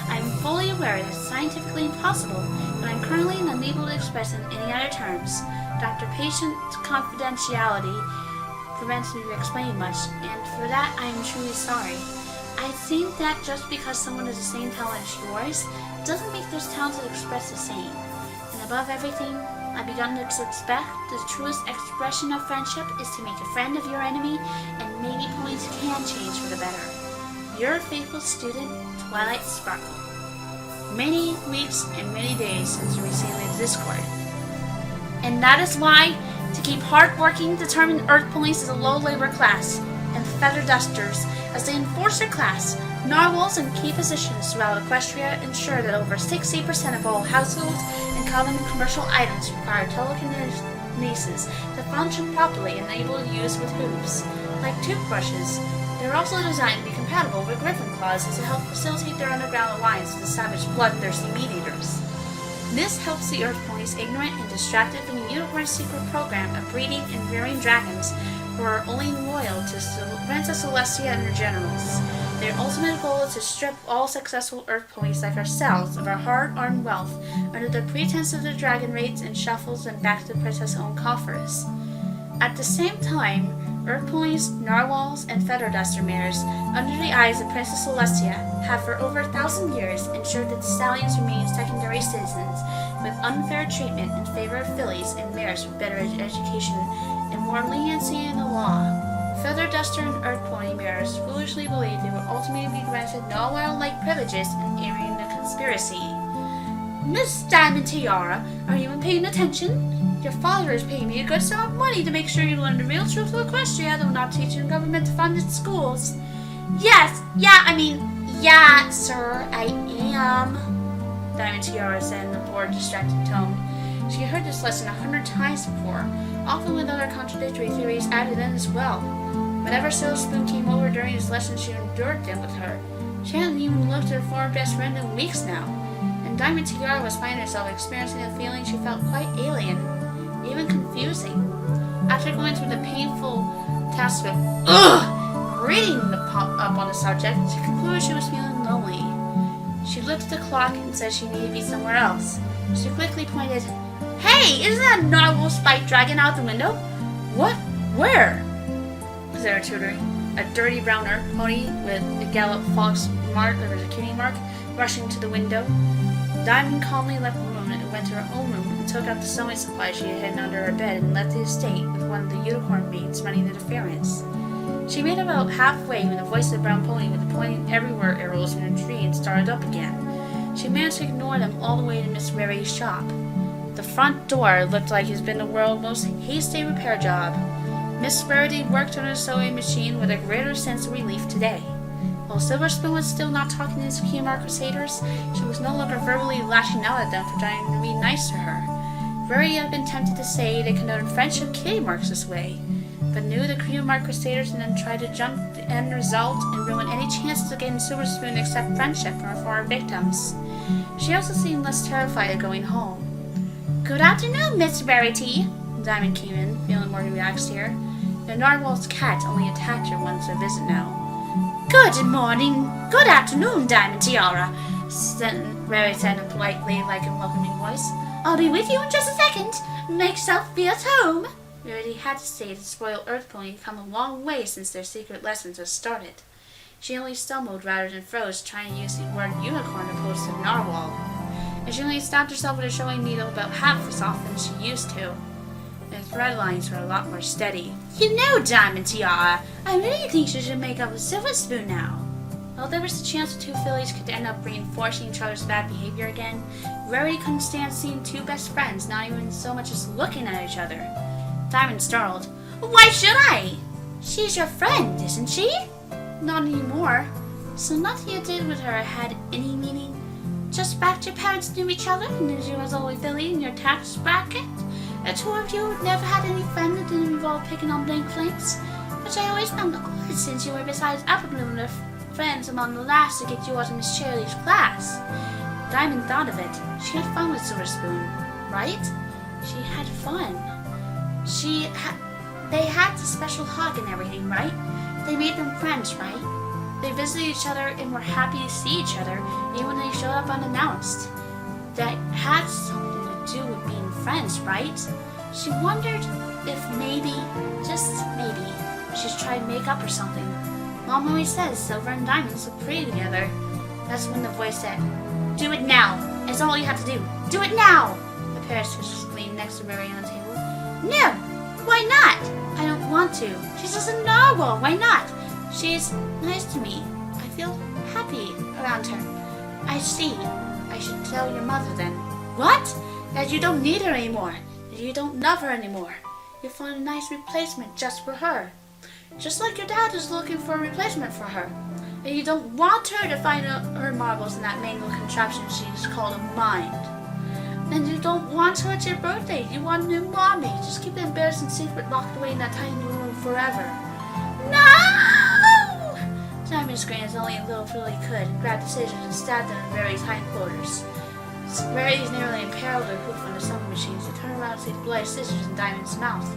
I am fully aware that it's scientifically impossible, but I'm currently unable to express in any other terms. Doctor-patient confidentiality prevents me from explaining much, and for that I am truly sorry. I think that just because someone has the same talent as yours, doesn't make those talents express the same. And above everything, I've begun to suspect the truest expression of friendship is to make a friend of your enemy, and maybe Ponies can change for the better. Your faithful student, Twilight Sparkle. Many weeks and many days since we seen the Discord. And that is why, to keep hard-working, determined Earth Police is a low-labor class, and Feather Dusters as the enforcer class. Narwhals in key positions throughout Equestria ensure that over 60% of all households and common commercial items require telekinesis to function properly and able to use with hooves. Like toothbrushes, they are also designed to be compatible with griffin claws to help facilitate their underground alliance with the savage bloodthirsty meat-eaters. This helps the Earth Ponies ignorant and distracted from the Unicorn's secret program of breeding and rearing dragons who are only loyal to Princess Celestia and her generals. Their ultimate goal is to strip all successful Earth Ponies like ourselves of our hard-earned wealth under the pretense of the dragon raids and shuffles them back to the princess' own coffers. At the same time, Earth Ponies, Narwhals, and Feather Duster mares, under the eyes of Princess Celestia, have for over 1,000 years ensured that the stallions remain secondary citizens with unfair treatment in favor of fillies and mares with better education and more leniency in the law. Feather Duster and Earth Pony mares foolishly believe they will ultimately be granted Narwhal-like privileges in airing the conspiracy. Miss Diamond Tiara, are you paying attention? Your father is paying me a good sum of money to make sure you learn the real truth of Equestria, though not teaching the government to fund its schools. Yeah, sir, I am, Diamond Tiara said in a bored, distracted tone. She had heard this lesson 100 times before, often with other contradictory theories added in as well. Whenever Silver Spoon came over during his lesson, she endured them with her. She hadn't even looked at her former best friend in weeks now, and Diamond Tiara was finding herself experiencing a feeling she felt quite alien, even confusing. After going through the painful task of reading up on the subject, she concluded she was feeling lonely. She looked at the clock and said she needed to be somewhere else. She quickly pointed, "Hey, isn't that a narwhal spiked dragon out the window?" "What? Where?" said her tutor. A dirty brown Earth pony with a gallop fox mark, or a kitty mark, rushing to the window. Diamond calmly left the room and went to her own room and took out the sewing supplies she had hidden under her bed and left the estate with one of the unicorn maids running interference. She made about halfway when the voice of the brown pony with the pointing everywhere arrows in her tree started up again. She managed to ignore them all the way to Miss Rarity's shop. The front door looked like it's been the world's most hasty repair job. Miss Rarity worked on her sewing machine with a greater sense of relief today. While Silver Spoon was still not talking to his Kiyomar Crusaders, she was no longer verbally lashing out at them for trying to be nice to her. Rarity had been tempted to say they condoned friendship kitty marks this way, but knew the Kiyomar Crusaders and then tried to jump the end result and ruin any chances of getting Silver Spoon to accept friendship from her former victims. She also seemed less terrified of going home. "Good afternoon, Miss Rarity." Diamond came in, feeling more relaxed here. The narwhal's cat only attacked her once a visit now. Good morning, good afternoon, Diamond Tiara, Rarity said politely, like a welcoming voice. I'll be with you in just a second. Make yourself feel at home. Rarity had to say the spoiled Earth Pony had come a long way since their secret lessons had started. She only stumbled rather than froze, trying to use the word unicorn opposed to narwhal. And she only stopped herself with a sewing needle about half as often as she used to. Her thread lines were a lot more steady. You know, Diamond Tiara, I really think she should make up with Silver Spoon now. While there was a chance the two fillies could end up reinforcing each other's bad behavior again, Rarity couldn't stand seeing two best friends not even so much as looking at each other. Diamond startled. Why should I? She's your friend, isn't she? Not anymore. So nothing you did with her had any meaning? Just fact your parents knew each other and knew she was only filly in your tax bracket? The two of you never had any friend that didn't involve picking on blank flanks? Which I always found odd since you were besides upper bloomer friends among the last to get yours in Miss Shirley's class. Diamond thought of it. She had fun with Silver Spoon, right? She had fun. They had the special hug and everything, right? They made them friends, right? They visited each other and were happy to see each other, even when they showed up unannounced. That had something to do with being friends, right? She wondered if maybe, just maybe, she's tried makeup or something. Mom always says Silver and Diamonds look pretty together. That's when the voice said, Do it now. It's all you have to do. Do it now! The pair of switches leaned next to Mary on the table. No! Why not? I don't want to. She's just a narwhal. Why not? She's nice to me. I feel happy around her. I see. I should tell your mother then. What? That you don't need her anymore. That you don't love her anymore. You found a nice replacement just for her. Just like your dad is looking for a replacement for her. And you don't want her to find her marbles in that mangled contraption she's called a mind. And you don't want her at your birthday. You want a new mommy. Just keep the embarrassing secret locked away in that tiny room forever. No! Diamond screamed as only a little filly could and grabbed the scissors and stabbed them in Rary's hindquarters. Rarity's nearly impaled her hoof on the sewing machine to turn around to see the bloody scissors in Diamond's mouth.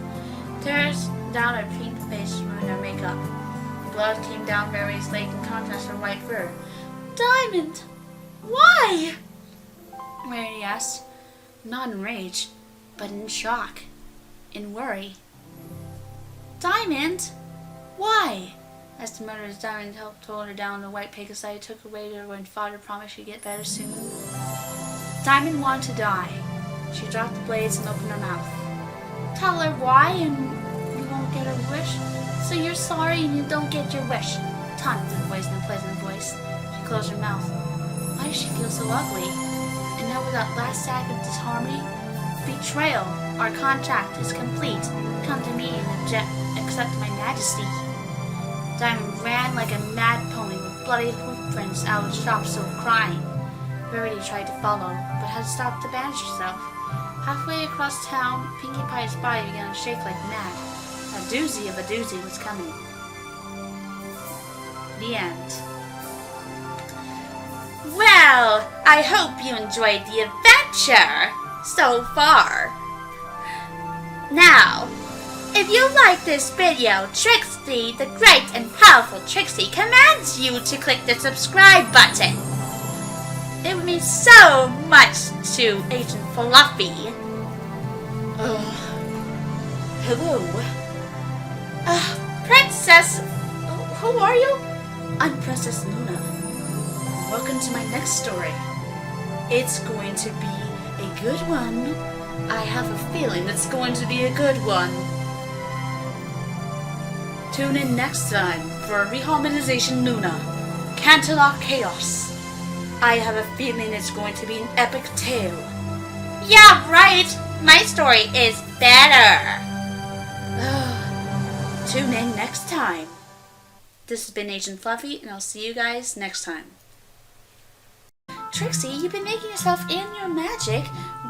Tears down her pink face ruined her makeup. The blood came down Rary's leg in contrast to her white fur. Diamond! Why? Rarity asked, not in rage, but in shock, in worry. Diamond! Why? As the murderous Diamond helped hold her down, the white Pegasi took away her when father promised she'd get better soon. Diamond wanted to die. She dropped the blades and opened her mouth. Tell her why and you won't get her wish. So you're sorry and you don't get your wish. Taunted the voice in a pleasant voice. She closed her mouth. Why does she feel so ugly? And now with that last act of disharmony, betrayal, our contract is complete. Come to me and accept my majesty. Diamond ran like a mad pony with bloody hoof prints out of the shop, still crying. Rarity tried to follow, but had to stop to bandage herself. Halfway across town, Pinkie Pie's body began to shake like mad. A doozy of a doozy was coming. The end. Well, I hope you enjoyed the adventure so far. Now, if you like this video, Trixie, the great and powerful Trixie, commands you to click the subscribe button. It would mean so much to Agent Fluffy. Hello. Princess, who are you? I'm Princess Luna. Welcome to my next story. It's going to be a good one. I have a feeling it's going to be a good one. Tune in next time for Reharmonization Luna, Canterlock Chaos. I have a feeling it's going to be an epic tale. Yeah, right. My story is better. Tune in next time. This has been Agent Fluffy, and I'll see you guys next time. Trixie, you've been making yourself and your magic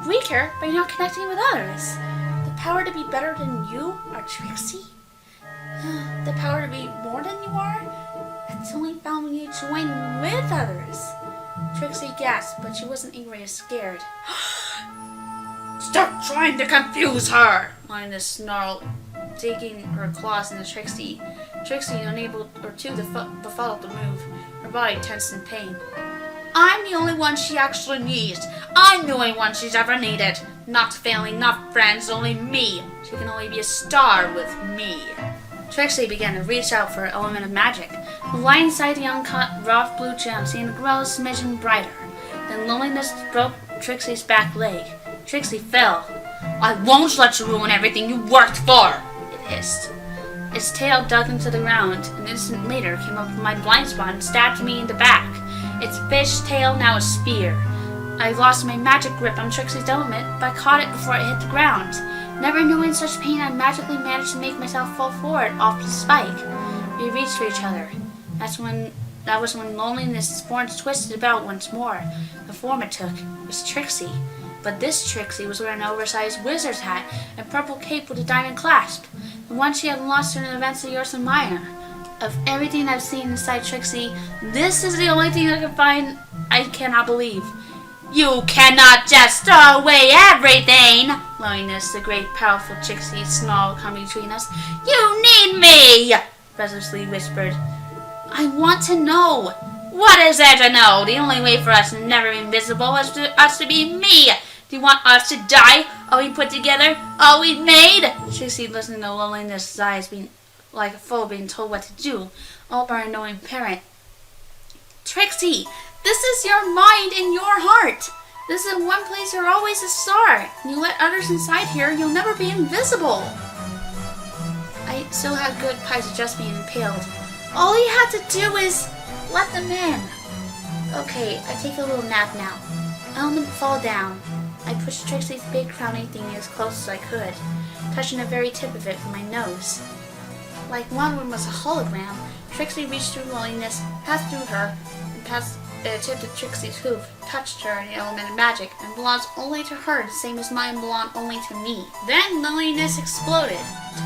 weaker by not connecting with others. The power to be better than you are Trixie? The power to be more than you are? That's only found when you join with others. Trixie gasped, but she wasn't angry or scared. Stop trying to confuse her! Whined the snarl digging her claws into Trixie. Trixie, unable to follow the move, her body tensed in pain. I'm the only one she actually needs. I'm the only one she's ever needed. Not family, not friends, only me. She can only be a star with me. Trixie began to reach out for her element of magic. The light inside the uncut, rough blue gem seemed to grow a smidgen brighter. Then loneliness broke Trixie's back leg. Trixie fell. I won't let you ruin everything you worked for, it hissed. Its tail dug into the ground. An instant later came up from my blind spot and stabbed me in the back. Its fish tail now a spear. I lost my magic grip on Trixie's element, but I caught it before it hit the ground. Never knowing such pain, I magically managed to make myself fall forward off the spike. We reached for each other. That was when loneliness' horns twisted about once more. The form it took was Trixie. But this Trixie was wearing an oversized wizard's hat and purple cape with a diamond clasp. The one she had lost during the events of Yours and Maya. Of everything I've seen inside Trixie, this is the only thing I can find I cannot believe. You cannot just throw away everything! Loneliness, the great powerful Trixie, snarl coming between us. You need me! Breathlessly whispered. I want to know. What is there to know? The only way for us to never be invisible is for us to be me. Do you want us to die? All we put together? All we made? Trixie listened to Loneliness' eyes being like a fool being told what to do, all by a knowing parent. Trixie, this is your mind and your heart. This is one place you're always a star. And you let others inside here, you'll never be invisible. I still have good pies of just being impaled. All you have to do is let them in. Okay, I take a little nap now. Element fall down. I pushed Trixie's big crowning thing as close as I could, touching the very tip of it with my nose. Like one of them was a hologram, Trixie reached through Loneliness, passed through her, and passed the tip of Trixie's hoof, touched her in the element of magic, and belongs only to her, the same as mine belong only to me. Then Loneliness exploded.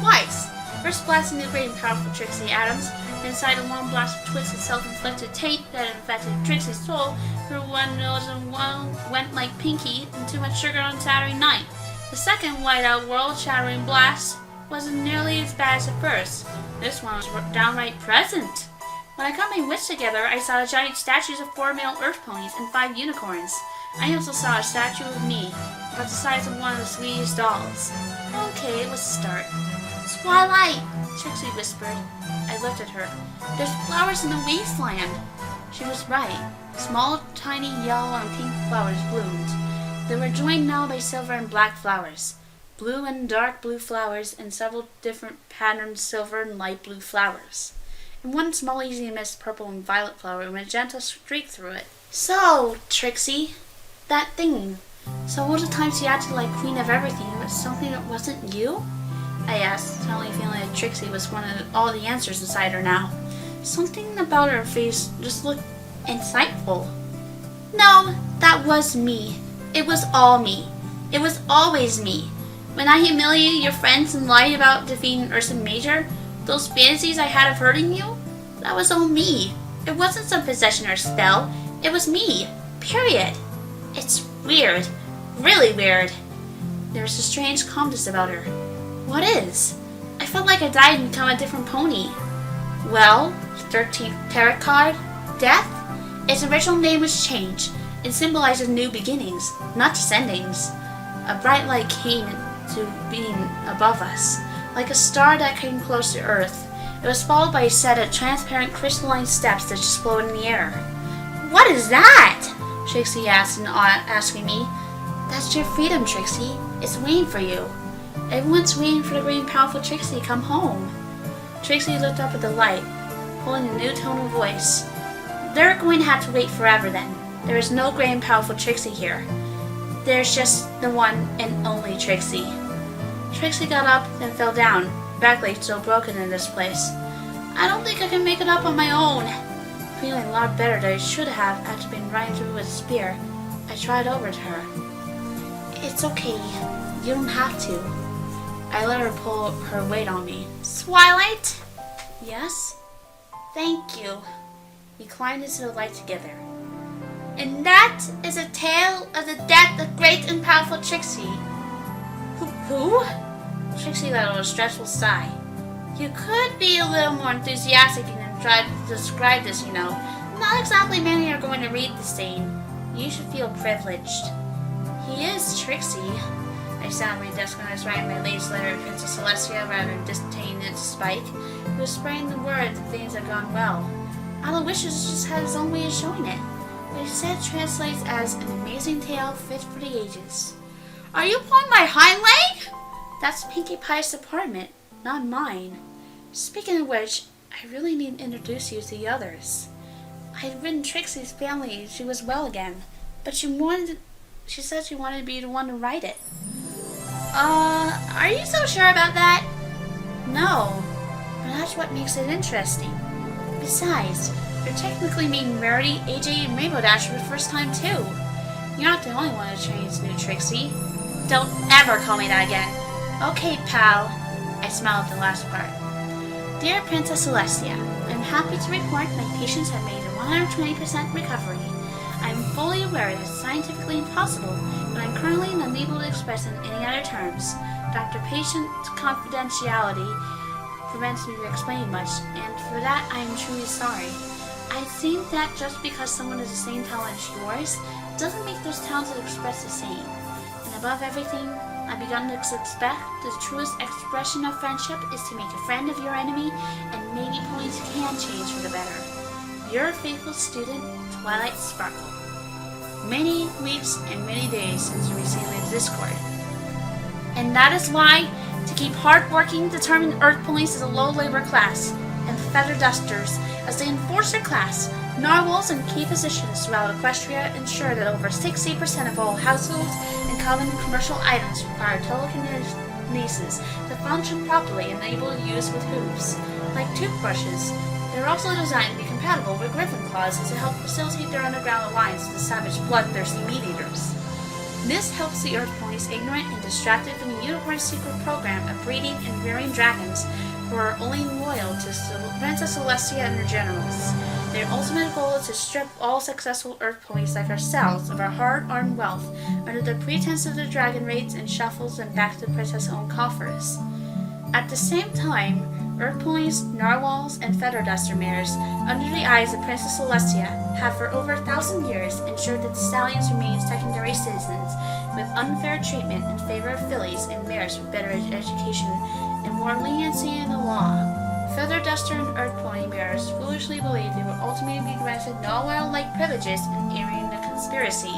Twice. First blasting the great and powerful Trixie atoms, inside a long blast of twisted self-inflicted tape that infected Trixie's soul through one nose and one went like Pinky and too much sugar on Saturday night. The second whiteout world-shattering blast wasn't nearly as bad as the first. This one was downright present. When I got my wits together, I saw giant statues of 4 male earth ponies and 5 unicorns. I also saw a statue of me, about the size of one of the sweetest dolls. Okay, it was a start. Twilight, Trixie whispered. I looked at her. There's flowers in the wasteland. She was right. Small, tiny yellow and pink flowers bloomed. They were joined now by silver and black flowers. Blue and dark blue flowers and several different patterned silver and light blue flowers. And one small easy to miss purple and violet flower with a magenta streak through it. So, Trixie, that thing. So all the times you acted like queen of everything, it was something that wasn't you? I asked, suddenly feeling like Trixie was one of all the answers inside her now. Something about her face just looked insightful. No, that was me. It was all me. It was always me. When I humiliated your friends and lied about defeating Urson Major, those fantasies I had of hurting you, that was all me. It wasn't some possession or spell. It was me. Period. It's weird. Really weird. There was a strange calmness about her. What is? I felt like I died and become a different pony. Well, 13th tarot card, Death. Its original name was changed. It symbolizes new beginnings, not just endings. A bright light came into being above us, like a star that came close to Earth. It was followed by a set of transparent crystalline steps that just floated in the air. What is that? Trixie asked in awe, asking me. That's your freedom, Trixie. It's waiting for you. Everyone's waiting for the great and powerful Trixie to come home. Trixie looked up at the light, holding a new tone of voice. They're going to have to wait forever then. There is no great and powerful Trixie here. There's just the one and only Trixie. Trixie got up, then fell down, back leg still broken in this place. I don't think I can make it up on my own. Feeling a lot better than I should have after being ridden through with a spear, I tried over to her. It's okay. You don't have to. I let her pull her weight on me. Twilight? Yes? Thank you. We climbed into the light together. And that is a tale of the death of great and powerful Trixie. Who? Trixie let out a stressful sigh. You could be a little more enthusiastic and try to describe this, you know. Not exactly many are going to read the scene. You should feel privileged. He is Trixie. I sat on my desk when I was writing my latest letter to Princess Celestia rather than dictating it to Spike, who was spreading the word that things had gone well. Aloysius just had his own way of showing it. What he said translates as an amazing tale fit for the ages. Are you pulling my hind leg? That's Pinkie Pie's apartment, not mine. Speaking of which, I really need to introduce you to the others. I had written Trixie's family she was well again, but she said she wanted to be the one to write it. Are you so sure about that? No, but that's what makes it interesting. Besides, you're technically meeting Rarity, AJ, and Rainbow Dash for the first time too. You're not the only one to train new Trixie. Don't ever call me that again. Okay, pal. I smiled at the last part. Dear Princess Celestia, I'm happy to report my patients have made a 120% recovery. I am fully aware that it's scientifically impossible, but I'm currently unable to express in any other terms. Doctor-patient confidentiality prevents me from explaining much, and for that I am truly sorry. I think that just because someone has the same talent as yours doesn't make those talents express the same. And above everything, I've begun to suspect the truest expression of friendship is to make a friend of your enemy, and maybe Ponies can change for the better. Your faithful student, Twilight Sparkle. Many weeks and many days since receiving the Discord. And that is why, to keep hard-working, determined Earth Ponies as a low-labor class, and Feather Dusters as the enforcer class, narwhals and key positions throughout Equestria ensure that over 60% of all households and common commercial items require telekinesis to function properly and able to use with hooves. Like toothbrushes, they're also designed to be compatible with griffin claws to help facilitate their underground alliance with the savage bloodthirsty meat-eaters. This helps the Earth Ponies ignorant and distracted from the Unicorn's secret program of breeding and rearing dragons who are only loyal to Princess Celestia and her generals. Their ultimate goal is to strip all successful Earth Ponies like ourselves of our hard-earned wealth under the pretense of the dragon raids and shuffles them back to the princess' own coffers. At the same time, Earth Ponies, narwhals, and feather duster mares, under the eyes of Princess Celestia, have for over 1,000 years ensured that the stallions remain secondary citizens, with unfair treatment in favor of fillies and mares with better education and more leniency in the law. Feather duster and Earth Pony mares foolishly believe they will ultimately be granted narwhal-like privileges in airing the conspiracy.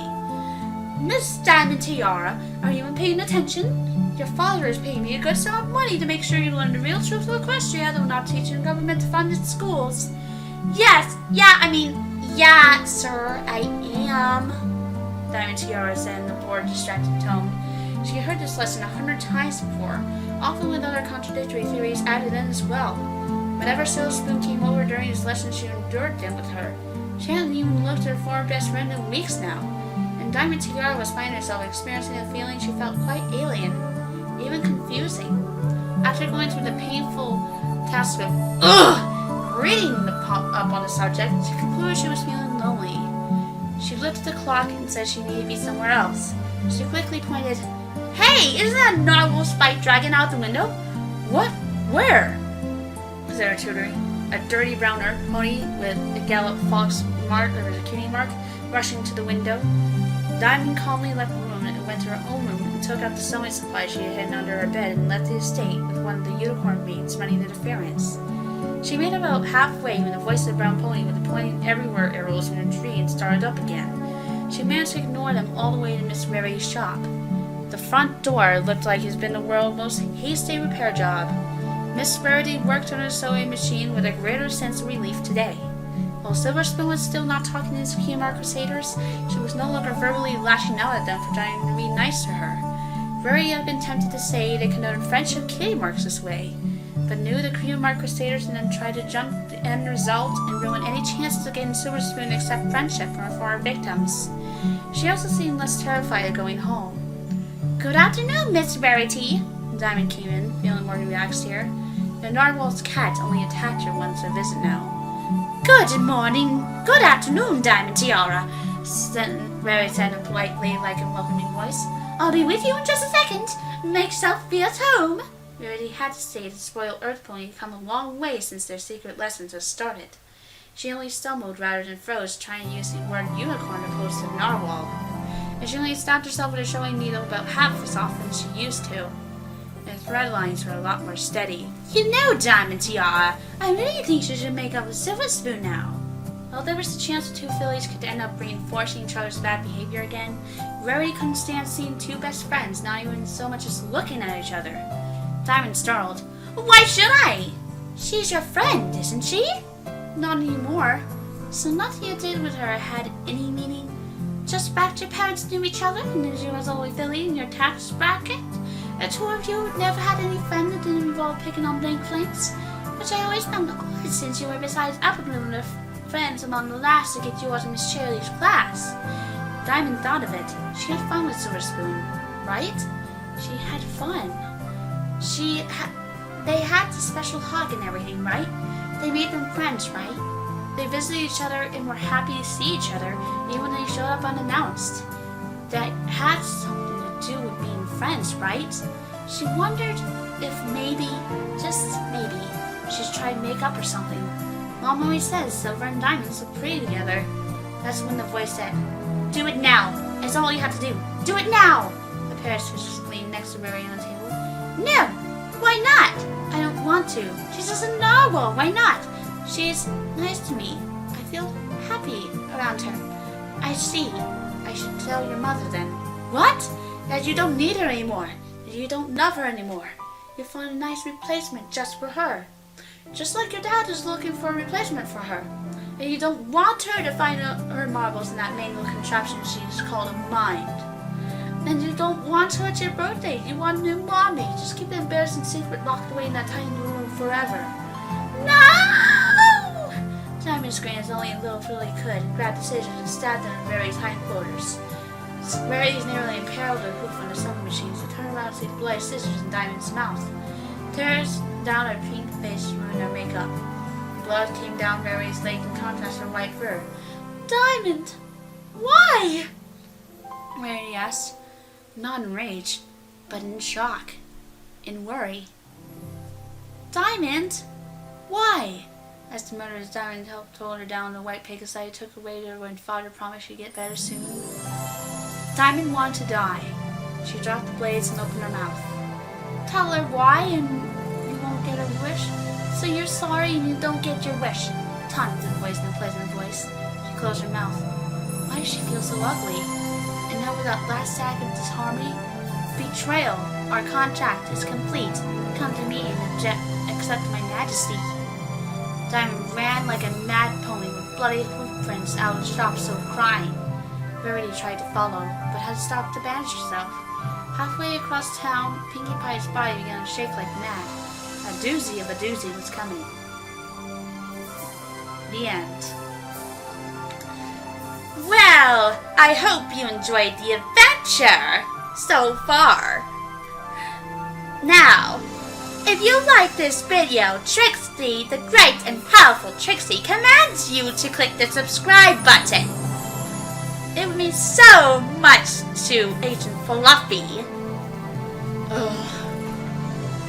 Miss Diamond Tiara, are you paying attention? Your father is paying me a good sum of money to make sure you learn the real truth of Equestria, though not teaching government-funded schools. Yeah, sir, I am, Diamond Tiara said in a bored, distracted tone. She had heard this lesson 100 times before, often with other contradictory theories added in as well. Whenever Silver Spoon came over during his lesson, she endured them with her. She hadn't even looked at her former best friend in weeks now, and Diamond Tiara was finding herself experiencing a feeling she felt quite alien, even confusing. After going through the painful task of reading up on the subject, she concluded she was feeling lonely. She looked at the clock and said she needed to be somewhere else. She quickly pointed, "Hey, isn't that a narwhal spiked dragon out the window?" "What? Where?" said her tutor, a dirty brown Earth pony with a gallop fox mark or a cutie mark rushing to the window. Diamond calmly left the room and went to her own room and took out the sewing supplies she had hidden under her bed and left the estate with one of the unicorn maids running interference. She made about halfway when the voice of the brown pony with the pointing everywhere arrows in her tree and started up again. She managed to ignore them all the way to Miss Rarity's shop. The front door looked like it's been the world's most hasty repair job. Miss Rarity worked on her sewing machine with a greater sense of relief today. While Silver Spoon was still not talking to his Kiyomar Crusaders, she was no longer verbally lashing out at them for trying to be nice to her. Rarity had been tempted to say they connoted friendship kitty marks this way, but knew the Kiyomar Crusaders and then tried to jump the end result and ruin any chances of getting Silver Spoon to accept friendship from her former victims. She also seemed less terrified of going home. "Good afternoon, Miss Rarity." Diamond came in, feeling more relaxed here. The narwhal's cat only attacked her once a visit now. "Good morning. Good afternoon, Diamond Tiara," Rarity said politely, like a welcoming voice. "I'll be with you in just a second. Make yourself feel at home." Rarity had to say the spoiled Earth Pony had come a long way since their secret lessons had started. She only stumbled rather than froze, trying to use the word unicorn opposed to narwhal. And she only stabbed herself with a sewing needle about half as often as she used to. Her thread lines were a lot more steady. You know, Diamond Tiara, I really think you should make up with Silver Spoon now. While there was a chance the two fillies could end up reinforcing each other's bad behavior again, Rarity couldn't stand seeing two best friends not even so much as looking at each other. Diamond startled. Why should I? She's your friend, isn't she? Not anymore. So nothing you did with her had any meaning? Just back your parents knew each other and as you was always filly in your tax bracket? The two of you never had any fun that didn't involve picking on blank flames? Which I always found odd since you were besides apple bloom friends among the last to get yours in Miss Shirley's class. Diamond thought of it. She had fun with Silver Spoon, right? She had fun. They had the special hug and everything, right? They made them friends, right? They visited each other and were happy to see each other, even when they showed up unannounced. That had something to do with being friends, right? She wondered if maybe, just maybe, she's tried makeup or something. Mom always says silver and diamonds look pretty together. That's when the voice said, "Do it now. It's all you have to do. Do it now!" The parrot was leaning next to Mary on the table. No! Why not? I don't want to. She's just a narwhal. Why not? She's nice to me. I feel happy around her. I see. I should tell your mother then. What? That you don't need her anymore. That you don't love her anymore. You'll find a nice replacement just for her. Just like your dad is looking for a replacement for her. And you don't want her to find her marbles in that mangled contraption she's called a mind. And you don't want her at your birthday. You want a new mommy. Just keep the embarrassing secret locked away in that tiny room forever. No! Diamond screamed as only a little filly could and grabbed the scissors and stabbed them in Mary's hindquarters. Mary's nearly impaled her hoof on the sewing machine to turn around to see the bloody scissors in Diamond's mouth. Tears down her pink face ruined her makeup. Blood came down Mary's leg in contrast to her white fur. "Diamond! Why?" Mary asked, not in rage, but in shock, in worry. "Diamond! Why?" As the murderous Diamond helped hold her down, the white Pegasi took her away to her when father promised she'd get better soon. Diamond wanted to die. She dropped the blades and opened her mouth. "Tell her why and you won't get her wish? So you're sorry and you don't get your wish," taunted the voice in a pleasant voice. She closed her mouth. Why does she feel so ugly? And now with that last act of disharmony, betrayal, our contract is complete. Come to me and accept my majesty. Diamond ran like a mad pony with bloody hoofprints out of the shop, still crying. Rarity tried to follow, but had to stop to bandage herself. Halfway across town, Pinkie Pie's body began to shake like mad. A doozy of a doozy was coming. The end. Well, I hope you enjoyed the adventure so far. Now, if you like this video, Trixie, the great and powerful Trixie, commands you to click the subscribe button. It would mean so much to Agent Fluffy.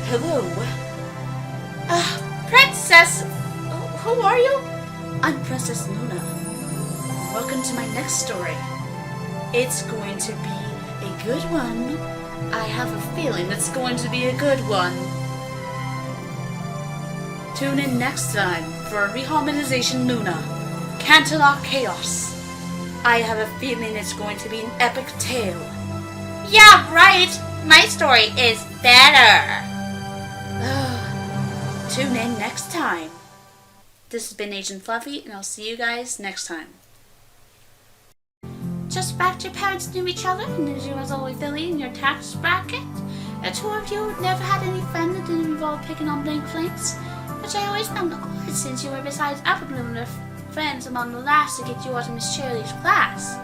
Hello. Princess, who are you? I'm Princess Luna. Welcome to my next story. It's going to be a good one. I have a feeling it's going to be a good one. Tune in next time for Reharmonization Luna, Canterlock Chaos. I have a feeling it's going to be an epic tale. Yeah, right. My story is better. Tune in next time. This has been Agent Fluffy, and I'll see you guys next time. Just back your parents knew each other and as you was always filly in your tax bracket? The two of you never had any fun that didn't involve picking on blank flames? Which I always found odd since you were besides apple bloom friends among the last to get yours in Miss Shirley's class.